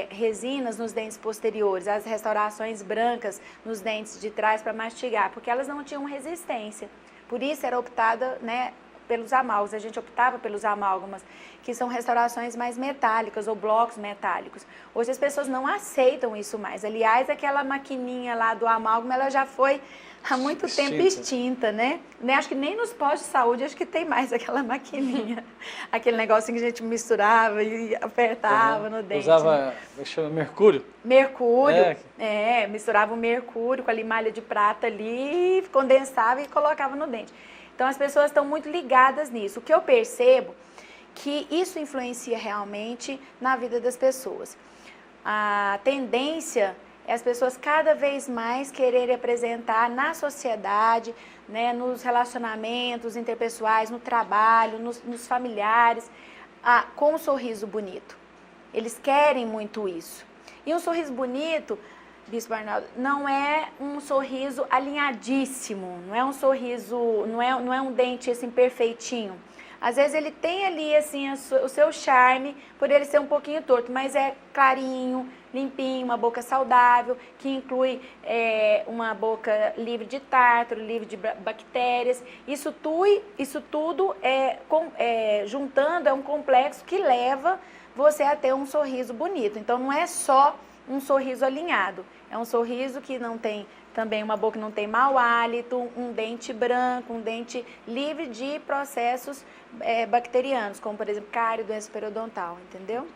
resinas nos dentes posteriores, as restaurações brancas nos dentes de trás para mastigar? Porque elas não tinham resistência. Por isso era optada, né, pelos amálgamos. A gente optava pelos amálgamas, que são restaurações mais metálicas ou blocos metálicos. Hoje as pessoas não aceitam isso mais. Aliás, aquela maquininha lá do amálgama, ela já foi há muito tempo extinta, né? Acho que nem nos postos de saúde, acho que tem mais aquela maquininha. Aquele negocinho que a gente misturava e apertava no dente. Usava, como chama, mercúrio? Mercúrio, misturava o mercúrio com a limalha de prata ali, condensava e colocava no dente. Então as pessoas estão muito ligadas nisso. O que eu percebo que isso influencia realmente na vida das pessoas. A tendência é as pessoas cada vez mais quererem apresentar na sociedade, né, nos relacionamentos interpessoais, no trabalho, nos familiares, com um sorriso bonito. Eles querem muito isso. E um sorriso bonito, Bispo Arnaldo, não é um sorriso alinhadíssimo, não é um sorriso, não é um dente assim perfeitinho. Às vezes ele tem ali assim o seu charme, por ele ser um pouquinho torto, mas é clarinho, limpinho, uma boca saudável, que inclui uma boca livre de tártaro, livre de bactérias. Isso tudo juntando é um complexo que leva você a ter um sorriso bonito. Então não é só um sorriso alinhado, é um sorriso que não tem também uma boca que não tem mau hálito, um dente branco, um dente livre de processos bacterianos, como por exemplo cárie, doença periodontal, entendeu?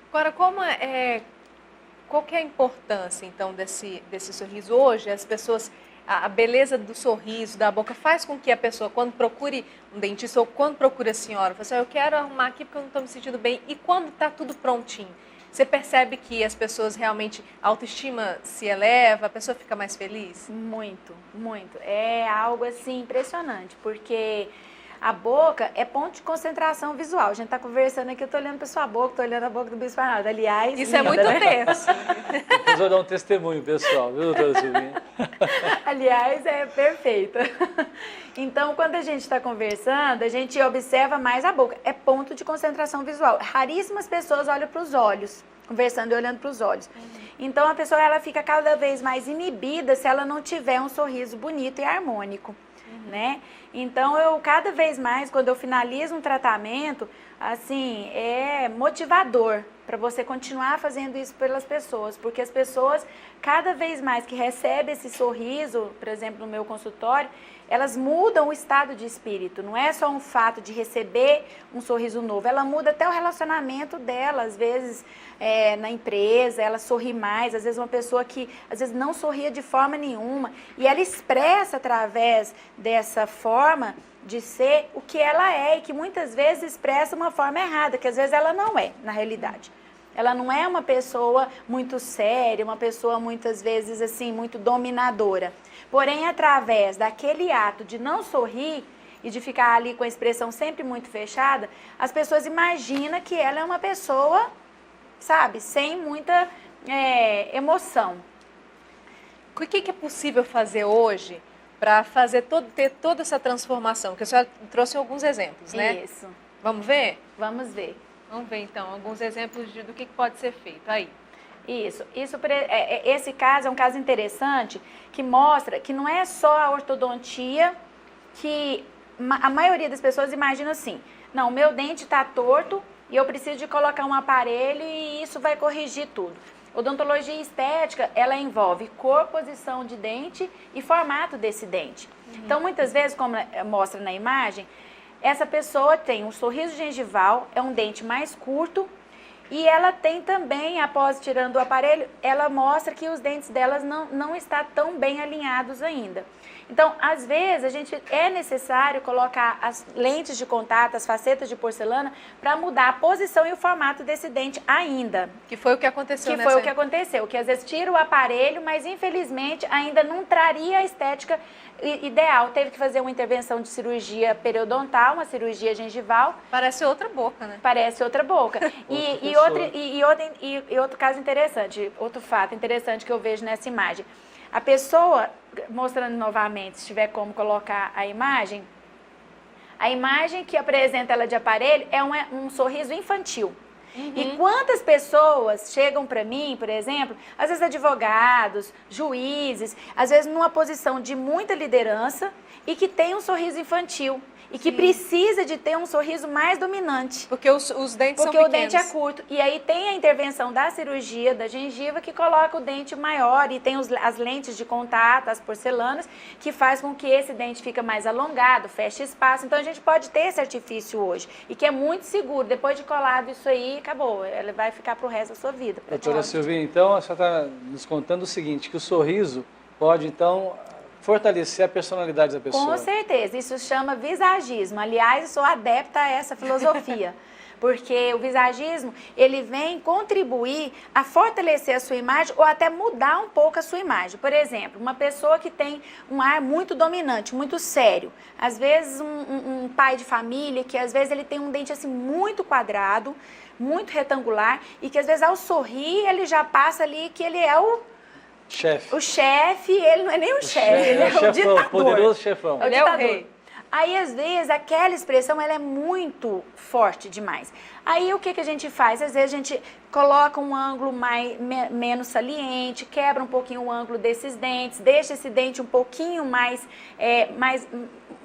Agora, qual que é a importância então desse sorriso hoje? As pessoas, a beleza do sorriso, da boca, faz com que a pessoa, quando procure um dentista ou quando procure a senhora, fala assim, eu quero arrumar aqui porque eu não estou me sentindo bem, e quando está tudo prontinho? Você percebe que as pessoas realmente, a autoestima se eleva, a pessoa fica mais feliz? Muito, muito. É algo assim impressionante, porque A boca é ponto de concentração visual. A gente está conversando aqui, eu estou olhando para sua boca, estou olhando a boca do Bispo Arnaldo. Aliás, isso é muito tenso. Depois eu vou dar um testemunho pessoal, viu, doutora Silvinha? Aliás, é perfeita. Então, quando a gente está conversando, a gente observa mais a boca. É ponto de concentração visual. Raríssimas pessoas olham para os olhos, conversando e olhando para os olhos. Então, a pessoa ela fica cada vez mais inibida se ela não tiver um sorriso bonito e harmônico, né? Então, eu cada vez mais, quando eu finalizo um tratamento, assim, é motivador para você continuar fazendo isso pelas pessoas, porque as pessoas, cada vez mais que recebem esse sorriso, por exemplo, no meu consultório, elas mudam o estado de espírito. Não é só um fato de receber um sorriso novo, ela muda até o relacionamento dela, às vezes na empresa, ela sorri mais, às vezes uma pessoa que às vezes não sorria de forma nenhuma, e ela expressa através dessa forma de ser o que ela é, e que muitas vezes expressa uma forma errada, que às vezes ela não é, na realidade. Ela não é uma pessoa muito séria, uma pessoa muitas vezes assim, muito dominadora. Porém, através daquele ato de não sorrir e de ficar ali com a expressão sempre muito fechada, as pessoas imaginam que ela é uma pessoa, sabe, sem muita emoção. O que é possível fazer hoje para ter toda essa transformação? Que a senhora trouxe alguns exemplos, né? Isso. Vamos ver? Vamos ver. Vamos ver, então, alguns exemplos do que pode ser feito aí. Isso, esse caso é um caso interessante que mostra que não é só a ortodontia que a maioria das pessoas imagina assim, não, o meu dente está torto e eu preciso de colocar um aparelho e isso vai corrigir tudo. Odontologia estética, ela envolve cor, posição de dente e formato desse dente. Então, muitas vezes, como mostra na imagem, essa pessoa tem um sorriso gengival, é um dente mais curto, e ela tem também, após tirando o aparelho, ela mostra que os dentes delas não estão tão bem alinhados ainda. Então, às vezes, é necessário colocar as lentes de contato, as facetas de porcelana, para mudar a posição e o formato desse dente ainda. Que foi o que aconteceu Que foi o que aconteceu, que às vezes tira o aparelho, mas infelizmente ainda não traria a estética ideal. Teve que fazer uma intervenção de cirurgia periodontal, uma cirurgia gengival. Parece outra boca, né? Parece outra boca. E outro caso interessante, outro fato interessante que eu vejo nessa imagem. A pessoa, mostrando novamente, se tiver como colocar a imagem que apresenta ela de aparelho é um sorriso infantil. E quantas pessoas chegam para mim, por exemplo, às vezes advogados, juízes, às vezes numa posição de muita liderança e que tem um sorriso infantil. E que precisa de ter um sorriso mais dominante. Porque os dentes são pequenos. Porque o dente é curto. E aí tem a intervenção da cirurgia da gengiva que coloca o dente maior e tem as lentes de contato, as porcelanas, que faz com que esse dente fique mais alongado, feche espaço. Então a gente pode ter esse artifício hoje. E que é muito seguro. Depois de colado isso aí, acabou. Ele vai ficar pro resto da sua vida. Doutora Silvinha, então a senhora está nos contando o seguinte, que o sorriso pode então fortalecer a personalidade da pessoa. Com certeza, isso chama visagismo. Aliás, eu sou adepta a essa filosofia, porque o visagismo, ele vem contribuir a fortalecer a sua imagem ou até mudar um pouco a sua imagem. Por exemplo, uma pessoa que tem um ar muito dominante, muito sério, às vezes um pai de família que às vezes ele tem um dente assim muito quadrado, muito retangular e que às vezes ao sorrir ele já passa ali que ele é o chefe, ele não é nem o chefe, ele é o chefão, ditador. Poderoso chefão. Ele é o rei. Aí, às vezes, aquela expressão, ela é muito forte demais. Aí, o que a gente faz? Às vezes, a gente coloca um ângulo menos saliente, quebra um pouquinho o ângulo desses dentes, deixa esse dente um pouquinho mais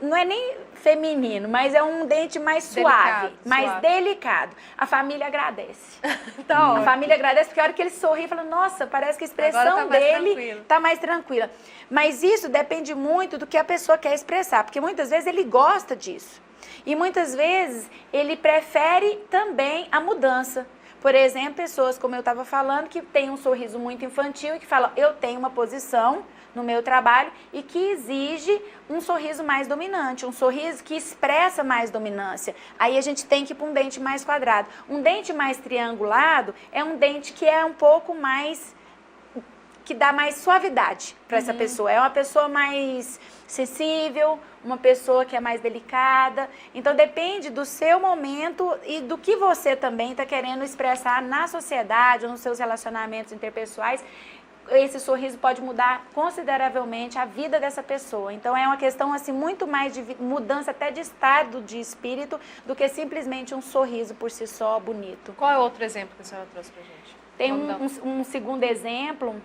não é nem feminino, mas é um dente mais suave, mais delicado. A família agradece. Então, a família agradece porque a hora que ele sorri, fala, nossa, parece que a expressão dele está mais tranquila. Mas isso depende muito do que a pessoa quer expressar, porque muitas vezes ele gosta disso. E muitas vezes ele prefere também a mudança. Por exemplo, pessoas, como eu estava falando, que têm um sorriso muito infantil e que falam, eu tenho uma posição no meu trabalho e que exige um sorriso mais dominante, um sorriso que expressa mais dominância. Aí a gente tem que ir para um dente mais quadrado. Um dente mais triangulado é um dente que é um pouco mais que dá mais suavidade para essa pessoa. É uma pessoa mais sensível, uma pessoa que é mais delicada. Então, depende do seu momento e do que você também está querendo expressar na sociedade ou nos seus relacionamentos interpessoais. Esse sorriso pode mudar consideravelmente a vida dessa pessoa. Então, é uma questão assim muito mais de mudança até de estado de espírito do que simplesmente um sorriso por si só bonito. Qual é outro exemplo que a senhora trouxe para a gente? Tem um segundo exemplo,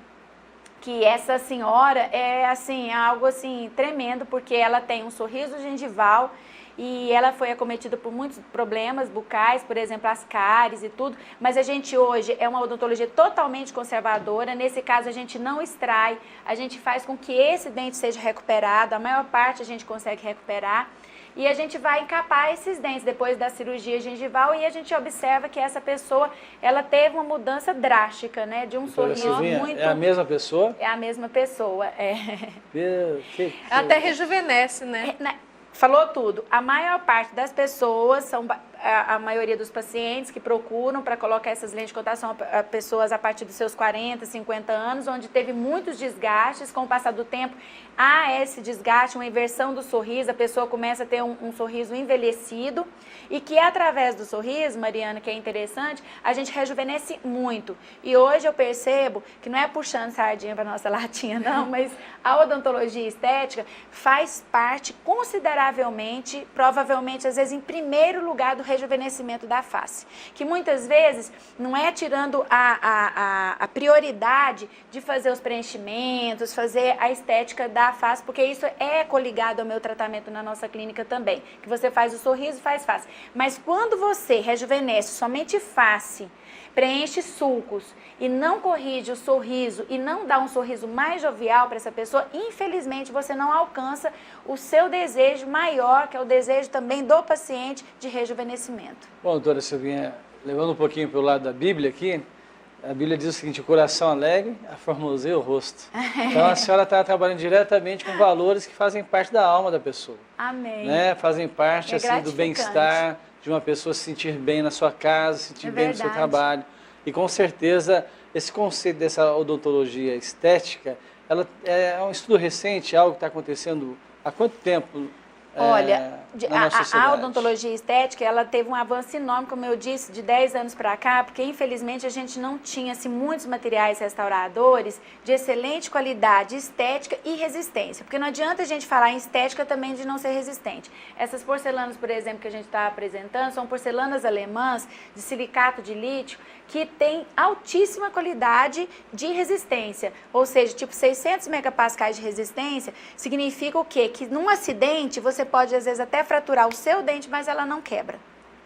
que essa senhora é assim, algo assim tremendo, porque ela tem um sorriso gengival e ela foi acometida por muitos problemas bucais, por exemplo, as cáries e tudo, mas a gente hoje é uma odontologia totalmente conservadora. Nesse caso a gente não extrai, a gente faz com que esse dente seja recuperado, a maior parte a gente consegue recuperar. E a gente vai encapar esses dentes depois da cirurgia gengival e a gente observa que essa pessoa, ela teve uma mudança drástica, né? De um sorriso muito... É a mesma pessoa? É a mesma pessoa, é. Até rejuvenesce, né? Falou tudo. A maior parte das pessoas, a maioria dos pacientes que procuram para colocar essas lentes de contato são pessoas a partir dos seus 40, 50 anos, onde teve muitos desgastes. Com o passar do tempo, há esse desgaste, uma inversão do sorriso, a pessoa começa a ter um sorriso envelhecido e que através do sorriso, Mariana, que é interessante, a gente rejuvenesce muito. E hoje eu percebo que não é puxando sardinha para nossa latinha, não, mas a odontologia estética faz parte consideravelmente, provavelmente, às vezes, em primeiro lugar do rejuvenescimento da face. Que muitas vezes não é tirando a prioridade de fazer os preenchimentos, fazer a estética da face, porque isso é coligado ao meu tratamento na nossa clínica também. Que você faz o sorriso e faz face. Mas quando você rejuvenesce somente face, preenche sulcos e não corrige o sorriso e não dá um sorriso mais jovial para essa pessoa, infelizmente você não alcança o seu desejo maior, que é o desejo também do paciente de rejuvenescimento. Bom, doutora Silvinha, levando um pouquinho para o lado da Bíblia aqui, a Bíblia diz o seguinte: o coração alegre aformoseia o rosto. Então a senhora está trabalhando diretamente com valores que fazem parte da alma da pessoa. Amém. Né? Fazem parte assim, do bem-estar, de uma pessoa se sentir bem na sua casa, se sentir bem no seu trabalho. E com certeza esse conceito dessa odontologia estética, ela é um estudo recente, algo que está acontecendo há quanto tempo? Olha, a odontologia estética, ela teve um avanço enorme, como eu disse, de 10 anos para cá, porque infelizmente a gente não tinha assim, muitos materiais restauradores de excelente qualidade estética e resistência, porque não adianta a gente falar em estética também de não ser resistente. Essas porcelanas, por exemplo, que a gente está apresentando, são porcelanas alemãs de silicato de lítio, que tem altíssima qualidade de resistência, ou seja, tipo 600 megapascais de resistência, significa o quê? Que num acidente você pode às vezes até fraturar o seu dente, mas ela não quebra.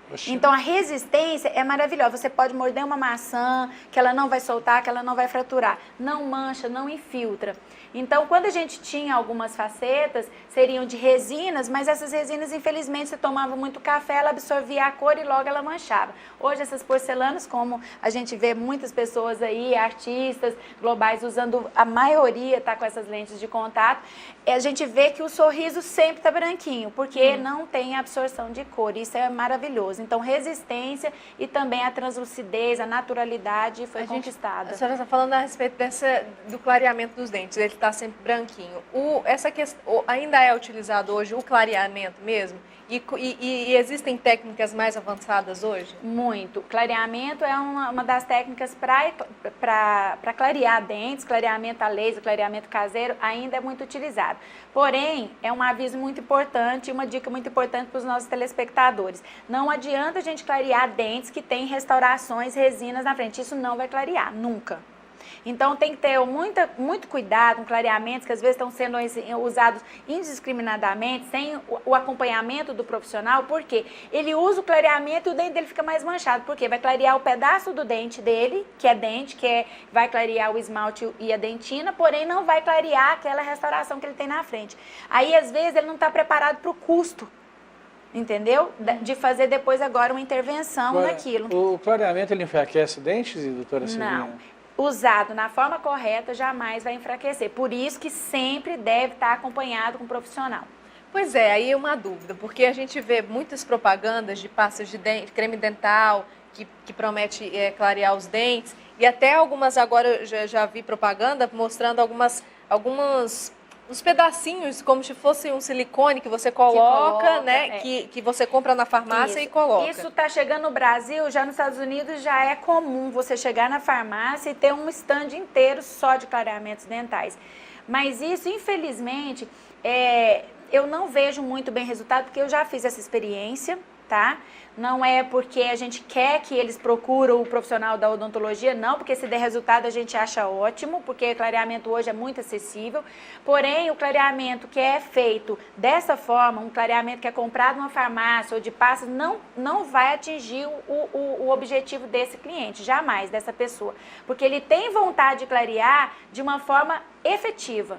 Poxa. Então a resistência é maravilhosa, você pode morder uma maçã, que ela não vai soltar, que ela não vai fraturar, não mancha, não infiltra. Então, quando a gente tinha algumas facetas, seriam de resinas, mas essas resinas, infelizmente, você tomava muito café, ela absorvia a cor e logo ela manchava. Hoje, essas porcelanas, como a gente vê muitas pessoas aí, artistas globais, usando, a maioria está com essas lentes de contato, a gente vê que o sorriso sempre está branquinho, porque não tem absorção de cor, isso é maravilhoso. Então, resistência e também a translucidez, a naturalidade foi conquistada. A senhora está falando a respeito do clareamento dos dentes, ele está sempre branquinho. Essa questão, ainda é utilizado hoje o clareamento mesmo? E existem técnicas mais avançadas hoje? Muito. Clareamento é uma das técnicas para clarear dentes, clareamento a laser, clareamento caseiro, ainda é muito utilizado. Porém, é um aviso muito importante, uma dica muito importante para os nossos telespectadores. Não adianta a gente clarear dentes que têm restaurações, resinas na frente. Isso não vai clarear, nunca. Então tem que ter muito cuidado com clareamentos que às vezes estão sendo usados indiscriminadamente, sem o acompanhamento do profissional, porque ele usa o clareamento e o dente dele fica mais manchado, porque vai clarear o pedaço do dente dele, que é dente, vai clarear o esmalte e a dentina, porém não vai clarear aquela restauração que ele tem na frente. Aí às vezes ele não está preparado para o custo, entendeu? De fazer depois agora uma intervenção naquilo. O clareamento ele enfraquece o dente, doutora Silvinha? Não. Usado na forma correta, jamais vai enfraquecer. Por isso que sempre deve estar acompanhado com um profissional. Pois é, aí é uma dúvida, porque a gente vê muitas propagandas de pastas de dente, creme dental, que promete clarear os dentes. E até algumas, agora eu já vi propaganda mostrando uns pedacinhos, como se fosse um silicone que você coloca, né? Que você compra na farmácia e coloca. Isso está chegando no Brasil, já nos Estados Unidos já é comum você chegar na farmácia e ter um stand inteiro só de clareamentos dentais. Mas isso, infelizmente, eu não vejo muito bem resultado, porque eu já fiz essa experiência, tá? Não é porque a gente quer que eles procuram o profissional da odontologia, não, porque se der resultado a gente acha ótimo, porque o clareamento hoje é muito acessível. Porém, o clareamento que é feito dessa forma, um clareamento que é comprado numa farmácia ou de pastas, não vai atingir o objetivo desse cliente, jamais, dessa pessoa. Porque ele tem vontade de clarear de uma forma efetiva.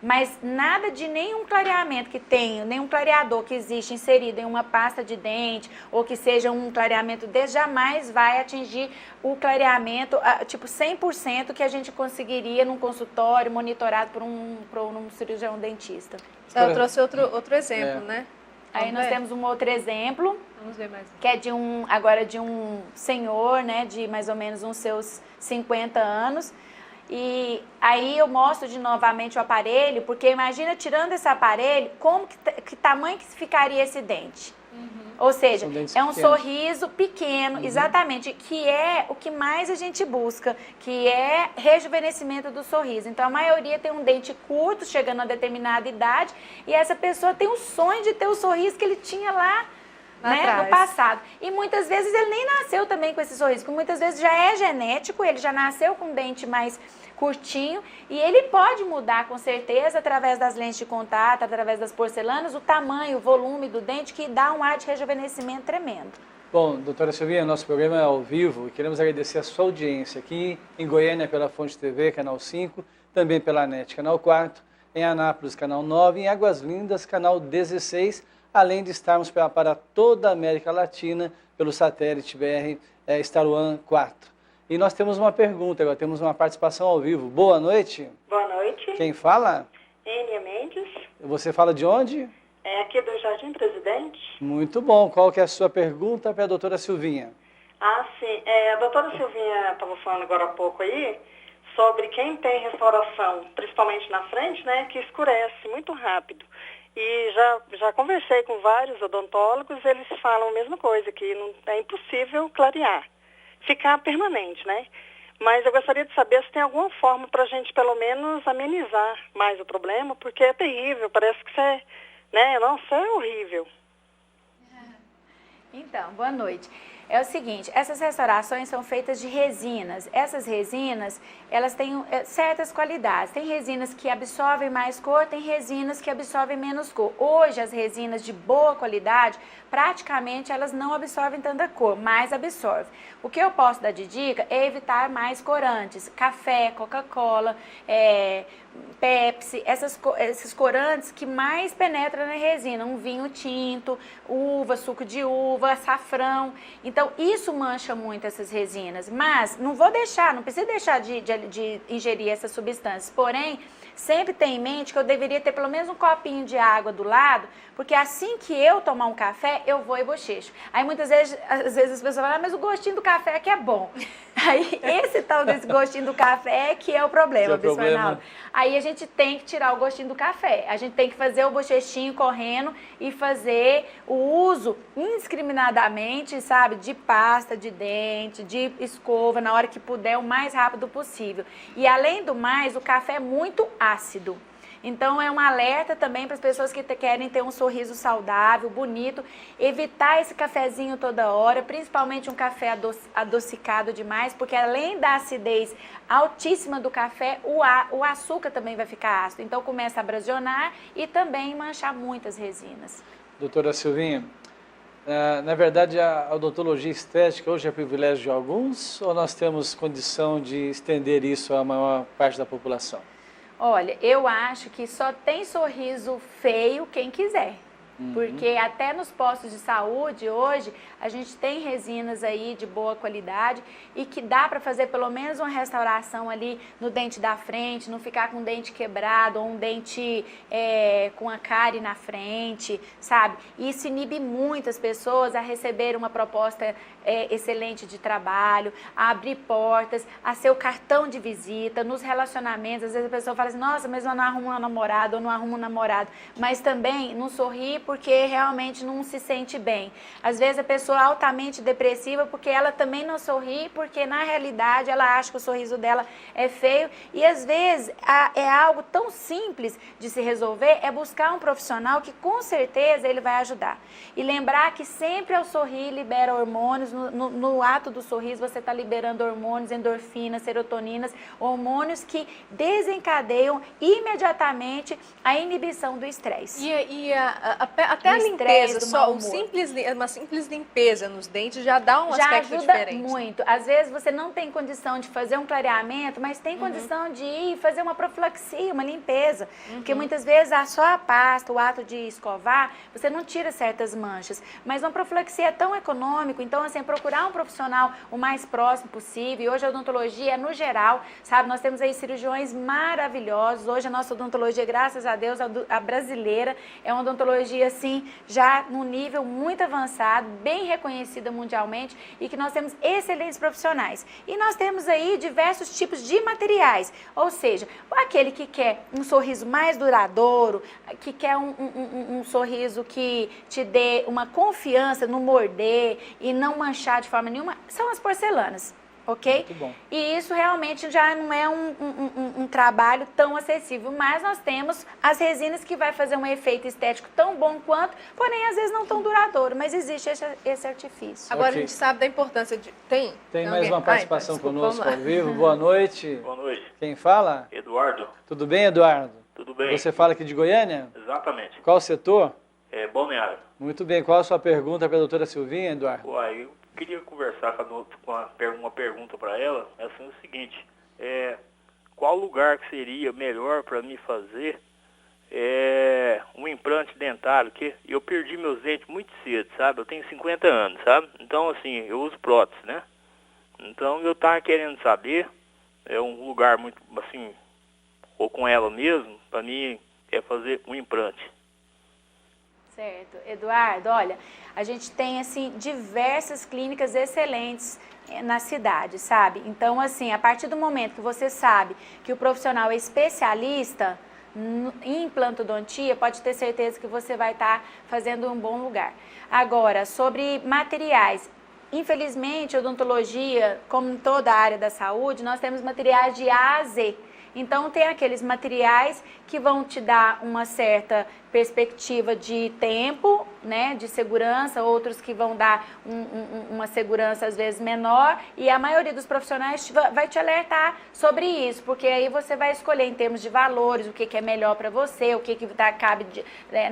Mas nada de nenhum clareamento que tenha, nenhum clareador que existe inserido em uma pasta de dente ou que seja um clareamento desse, jamais vai atingir o clareamento, tipo 100% que a gente conseguiria num consultório monitorado por um cirurgião dentista. Eu trouxe outro exemplo, né? Aí nós temos um outro exemplo, vamos ver mais. Que é de um senhor, né, de mais ou menos uns seus 50 anos. E aí eu mostro novamente o aparelho, porque imagina tirando esse aparelho, que tamanho que ficaria esse dente. Ou seja, é um sorriso pequeno, exatamente, que é o que mais a gente busca, que é rejuvenescimento do sorriso. Então a maioria tem um dente curto, chegando a determinada idade, e essa pessoa tem o sonho de ter o sorriso que ele tinha lá, né, no passado. E muitas vezes ele nem nasceu também com esse sorriso, porque muitas vezes já é genético, ele já nasceu com um dente mais curtinho, e ele pode mudar com certeza através das lentes de contato, através das porcelanas, o tamanho, o volume do dente, que dá um ar de rejuvenescimento tremendo. Bom, doutora Silvinha, nosso programa é ao vivo e queremos agradecer a sua audiência aqui em Goiânia pela Fonte TV, canal 5, também pela NET, canal 4, em Anápolis, canal 9, em Águas Lindas, canal 16, além de estarmos para toda a América Latina pelo satélite BR Star One 4. E nós temos uma pergunta, agora temos uma participação ao vivo. Boa noite. Boa noite. Quem fala? Enia Mendes. Você fala de onde? Aqui do Jardim Presidente. Muito bom. Qual que é a sua pergunta para a doutora Silvinha? Sim. A doutora Silvinha estava falando agora há pouco aí sobre quem tem restauração, principalmente na frente, né, que escurece muito rápido. E já conversei com vários odontólogos, eles falam a mesma coisa, que é impossível clarear, ficar permanente, né? Mas eu gostaria de saber se tem alguma forma para a gente, pelo menos, amenizar mais o problema, porque é terrível, parece que isso é, né? Nossa, é horrível. Então, boa noite. É o seguinte, essas restaurações são feitas de resinas. Essas resinas, elas têm certas qualidades. Tem resinas que absorvem mais cor, tem resinas que absorvem menos cor. Hoje, as resinas de boa qualidade, praticamente elas não absorvem tanta cor, mas absorvem. O que eu posso dar de dica é evitar mais corantes. Café, Coca-Cola, Pepsi, esses corantes que mais penetram na resina. Um vinho tinto, uva, suco de uva, açafrão. Então, isso mancha muito essas resinas. Mas não precisa deixar de ingerir essas substâncias. Porém, sempre tenha em mente que eu deveria ter pelo menos um copinho de água do lado, porque assim que eu tomar um café, eu vou e bochecho. Aí muitas vezes, às vezes as pessoas falam, mas o gostinho do café é que é bom. Aí esse tal desse gostinho do café é que é o problema, Bispo Arnaldo. Aí a gente tem que tirar o gostinho do café. A gente tem que fazer o bochechinho correndo e fazer o uso indiscriminadamente, sabe, de pasta de dente, de escova, na hora que puder, o mais rápido possível. E além do mais, o café é muito ácido. Então é um alerta também para as pessoas que querem ter um sorriso saudável, bonito, evitar esse cafezinho toda hora, principalmente um café adocicado demais, porque além da acidez altíssima do café, o açúcar também vai ficar ácido. Então começa a abrasionar e também manchar muitas resinas. Doutora Silvinha, na verdade a odontologia estética hoje é privilégio de alguns ou nós temos condição de estender isso à maior parte da população? Olha, eu acho que só tem sorriso feio quem quiser. Porque até nos postos de saúde hoje a gente tem resinas aí de boa qualidade e que dá para fazer pelo menos uma restauração ali no dente da frente, não ficar com o dente quebrado ou um dente com a cárie na frente, sabe? E isso inibe muitas pessoas a receber uma proposta excelente de trabalho, a abrir portas, a ser o cartão de visita nos relacionamentos. Às vezes a pessoa fala assim, nossa, mas eu não arrumo uma namorada ou não arrumo um namorado, mas também não sorri porque realmente não se sente bem. Às vezes a pessoa é altamente depressiva porque ela também não sorri, porque na realidade ela acha que o sorriso dela é feio e às vezes é algo tão simples de se resolver, é buscar um profissional que com certeza ele vai ajudar. E lembrar que sempre ao sorrir libera hormônios, no ato do sorriso você está liberando hormônios, endorfinas, serotoninas, hormônios que desencadeiam imediatamente a inibição do estresse. Até a limpeza, uma simples limpeza nos dentes já dá um aspecto diferente. Já ajuda muito. Às vezes você não tem condição de fazer um clareamento, mas tem condição de ir fazer uma profilaxia, uma limpeza. Porque muitas vezes só a pasta, o ato de escovar, você não tira certas manchas. Mas uma profilaxia é tão econômico, então assim, procurar um profissional o mais próximo possível. E hoje a odontologia é no geral, sabe? Nós temos aí cirurgiões maravilhosos. Hoje a nossa odontologia, graças a Deus, a brasileira, é uma odontologia assim, já num nível muito avançado, bem reconhecida mundialmente e que nós temos excelentes profissionais. E nós temos aí diversos tipos de materiais, ou seja, aquele que quer um sorriso mais duradouro, que quer um sorriso que te dê uma confiança no morder e não manchar de forma nenhuma, são as porcelanas. Ok? Muito bom. E isso realmente já não é um trabalho tão acessível, mas nós temos as resinas que vai fazer um efeito estético tão bom quanto, porém às vezes não tão duradouro, mas existe esse artifício. Agora a gente sabe da importância de... Tem mais uma participação conosco ao vivo. Boa noite. Boa noite. Quem fala? Eduardo. Tudo bem, Eduardo? Tudo bem. Você fala aqui de Goiânia? Exatamente. Qual setor? Balneário. Muito bem. Qual a sua pergunta para a doutora Silvinha, Eduardo? Eu queria conversar com uma pergunta para ela. É assim, o seguinte, qual lugar que seria melhor para mim fazer um implante dentário? Que eu perdi meus dentes muito cedo, sabe? Eu tenho 50 anos, sabe? Então, assim, eu uso prótese, né? Então, eu estava querendo saber, um lugar muito, assim, ou com ela mesmo, para mim, fazer um implante. Certo. Eduardo, olha, a gente tem, assim, diversas clínicas excelentes na cidade, sabe? Então, assim, a partir do momento que você sabe que o profissional é especialista em implantodontia, pode ter certeza que você vai estar fazendo um bom lugar. Agora, sobre materiais, infelizmente, odontologia, como em toda a área da saúde, nós temos materiais de A a Z. Então, tem aqueles materiais que vão te dar uma certa perspectiva de tempo, né, de segurança, outros que vão dar uma segurança às vezes menor, e a maioria dos profissionais vai te alertar sobre isso, porque aí você vai escolher em termos de valores, o que é melhor para você, o que cabe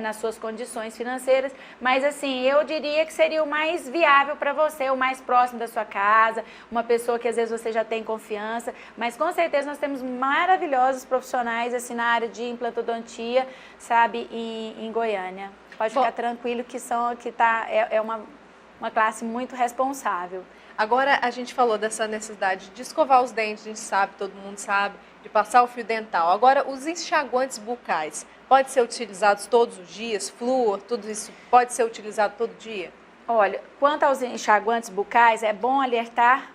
nas suas condições financeiras, mas assim, eu diria que seria o mais viável para você, o mais próximo da sua casa, uma pessoa que às vezes você já tem confiança, mas com certeza nós temos maravilhosos profissionais assim na área de implantodontia, sabe, em Goiânia. Pode ficar tranquilo que é uma classe muito responsável. Agora a gente falou dessa necessidade de escovar os dentes, a gente sabe, todo mundo sabe, de passar o fio dental. Agora, os enxaguantes bucais, pode ser utilizados todos os dias? Flúor, tudo isso pode ser utilizado todo dia? Olha, quanto aos enxaguantes bucais, é bom alertar,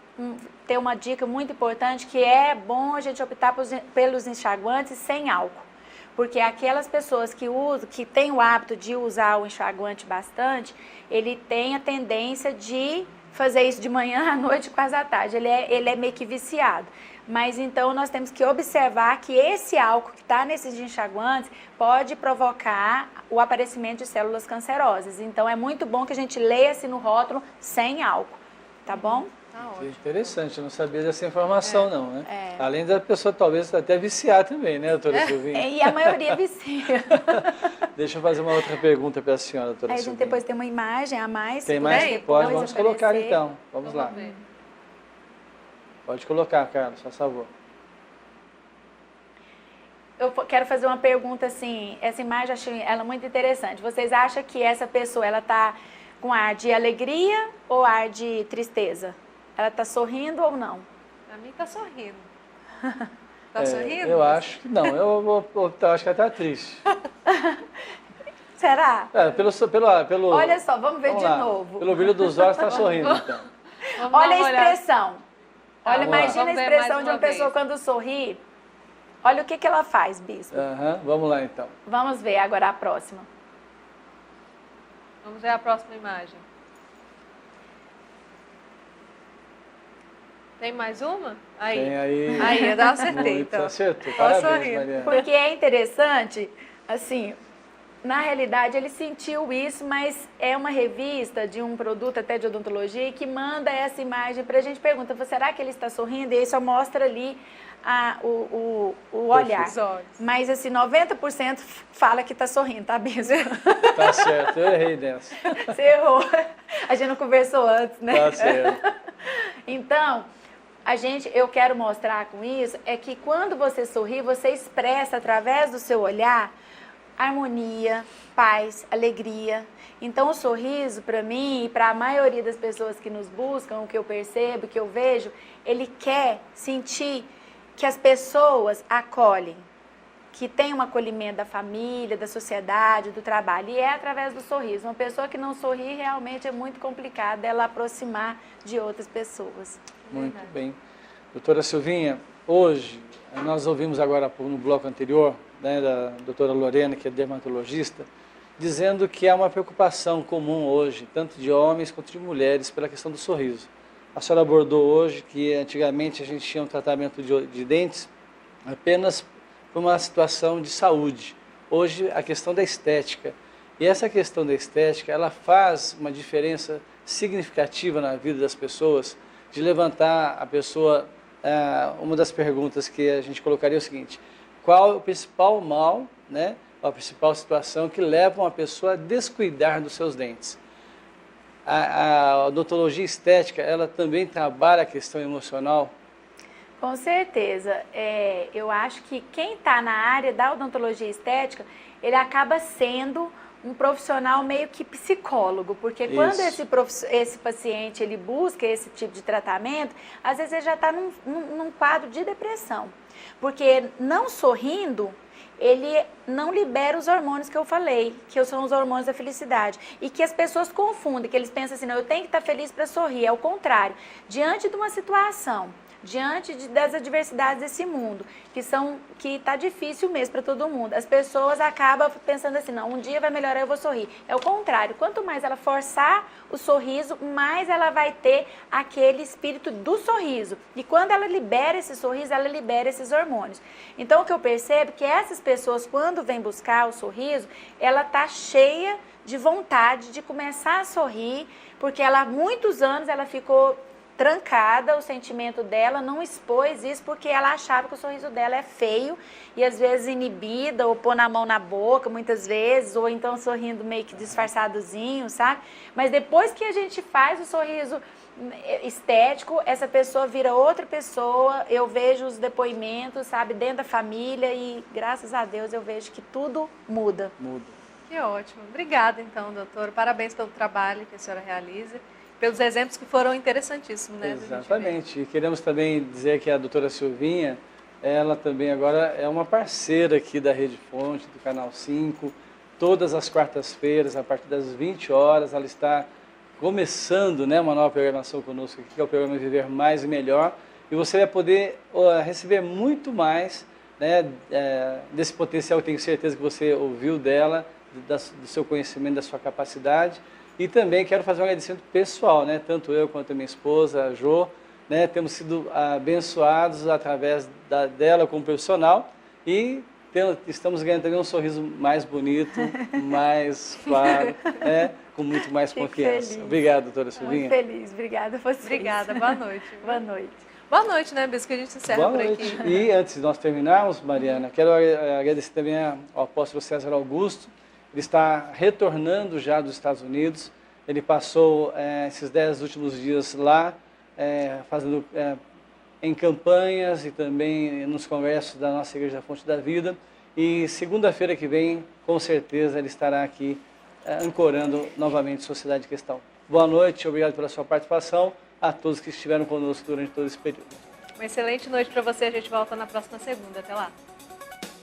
ter uma dica muito importante, que é bom a gente optar pelos enxaguantes sem álcool. Porque aquelas pessoas que têm o hábito de usar o enxaguante bastante, ele tem a tendência de fazer isso de manhã, à noite, quase à tarde. Ele é meio que viciado. Mas então nós temos que observar que esse álcool que está nesses enxaguantes pode provocar o aparecimento de células cancerosas. Então é muito bom que a gente leia-se no rótulo sem álcool, tá bom? Que interessante, eu não sabia dessa informação não, né? Além da pessoa talvez até viciar também, né, doutora Silvinha? E a maioria vicia. Deixa eu fazer uma outra pergunta para a senhora, doutora Aí a Silvinha. gente depois tem uma imagem a mais. Tem mais? Pode, vamos colocar então. Vamos lá. Pode colocar, Carlos, por favor. eu quero fazer uma pergunta assim, essa imagem eu achei ela muito interessante. Vocês acham que essa pessoa, ela está com ar de alegria ou ar de tristeza? Ela está sorrindo ou não? Pra mim tá sorrindo. Tá sorrindo? Eu acho que não, eu acho que ela está triste. Será? Pelo, olha só, vamos ver vamos de lá. novo. Pelo brilho dos olhos está sorrindo, então. Olha a expressão. Olha, imagina a Vamos ver expressão mais de uma uma pessoa vez. quando sorri. Olha o que ela faz, Bispo. Vamos lá, então. Vamos ver agora a próxima. Vamos ver a próxima imagem. Tem mais uma? Aí. Tem aí. Aí, eu acertei. Muito, Então. acertou. Tô Parabéns, sorrindo. Mariana. Porque é interessante, assim, na realidade ele sentiu isso, mas é uma revista de um produto até de odontologia que manda essa imagem pra gente. Pergunta, será que ele está sorrindo? E aí só mostra ali o olhar. Os olhos. Mas assim, 90% fala que está sorrindo, tá, Bispo? Tá certo, eu errei nessa. Você errou. A gente não conversou antes, né? Tá certo. Então, eu quero mostrar com isso, é que quando você sorri, você expressa através do seu olhar harmonia, paz, alegria. Então, o sorriso, para mim e para a maioria das pessoas que nos buscam, o que eu percebo, que eu vejo, ele quer sentir que as pessoas acolhem, que tem um acolhimento da família, da sociedade, do trabalho, e é através do sorriso. Uma pessoa que não sorri, realmente é muito complicado ela aproximar de outras pessoas. Muito bem. Doutora Silvinha, hoje, nós ouvimos agora no bloco anterior, né, da doutora Lorena, que é dermatologista, dizendo que há uma preocupação comum hoje, tanto de homens quanto de mulheres, pela questão do sorriso. A senhora abordou hoje que antigamente a gente tinha um tratamento de dentes apenas por uma situação de saúde. Hoje, a questão da estética. E essa questão da estética, ela faz uma diferença significativa na vida das pessoas, de levantar a pessoa. Uma das perguntas que a gente colocaria é o seguinte: qual é o principal mal, né, a principal situação que leva uma pessoa a descuidar dos seus dentes? A odontologia estética, ela também trabalha a questão emocional? Com certeza. Eu acho que quem está na área da odontologia estética, ele acaba sendo um profissional meio que psicólogo, porque quando esse paciente ele busca esse tipo de tratamento, às vezes ele já está num quadro de depressão, porque não sorrindo, ele não libera os hormônios que eu falei, que são os hormônios da felicidade. E que as pessoas confundem, que eles pensam assim, não, eu tenho que estar feliz para sorrir. É o contrário. Diante de uma situação, diante das adversidades desse mundo, que está difícil mesmo para todo mundo, as pessoas acabam pensando assim, não, um dia vai melhorar, eu vou sorrir. É o contrário. Quanto mais ela forçar o sorriso, mais ela vai ter aquele espírito do sorriso. E quando ela libera esse sorriso, ela libera esses hormônios. Então, o que eu percebo é que essas pessoas, quando vêm buscar o sorriso, ela está cheia de vontade de começar a sorrir, porque ela, há muitos anos, ela ficou trancada, o sentimento dela, não expôs isso porque ela achava que o sorriso dela é feio e às vezes inibida ou pôr na mão na boca muitas vezes, ou então sorrindo meio que disfarçadozinho, sabe? Mas depois que a gente faz o sorriso estético, essa pessoa vira outra pessoa. Eu vejo os depoimentos, sabe, dentro da família, e graças a Deus eu vejo que tudo muda. Que ótimo. Obrigada então, doutora. Parabéns pelo trabalho que a senhora realiza, pelos exemplos que foram interessantíssimos, né? Exatamente. E queremos também dizer que a doutora Silvinha, ela também agora é uma parceira aqui da Rede Fonte, do Canal 5. Todas as quartas-feiras, a partir das 20 horas, ela está começando, né, uma nova programação conosco aqui, que é o programa Viver Mais e Melhor. E você vai poder receber muito mais, né, desse potencial. Eu tenho certeza que você ouviu dela, do seu conhecimento, da sua capacidade. E também quero fazer um agradecimento pessoal, né? Tanto eu quanto a minha esposa, a Jo, né? Temos sido abençoados através dela como profissional e estamos ganhando também um sorriso mais bonito, mais claro, né? Com muito mais confiança. Feliz. Obrigado, doutora Silvinha. Muito feliz, obrigada a você. Obrigada, boa noite. Boa noite. Boa noite, né, Bispo, que a gente encerra por aqui. E antes de nós terminarmos, Mariana, quero agradecer também ao apóstolo César Augusto. Ele está retornando já dos Estados Unidos. Ele passou esses 10 últimos dias lá, em campanhas e também nos congressos da nossa Igreja da Fonte da Vida. E segunda-feira que vem, com certeza, ele estará aqui ancorando novamente Sociedade em Questão. Boa noite, obrigado pela sua participação, a todos que estiveram conosco durante todo esse período. Uma excelente noite para você, a gente volta na próxima segunda. Até lá.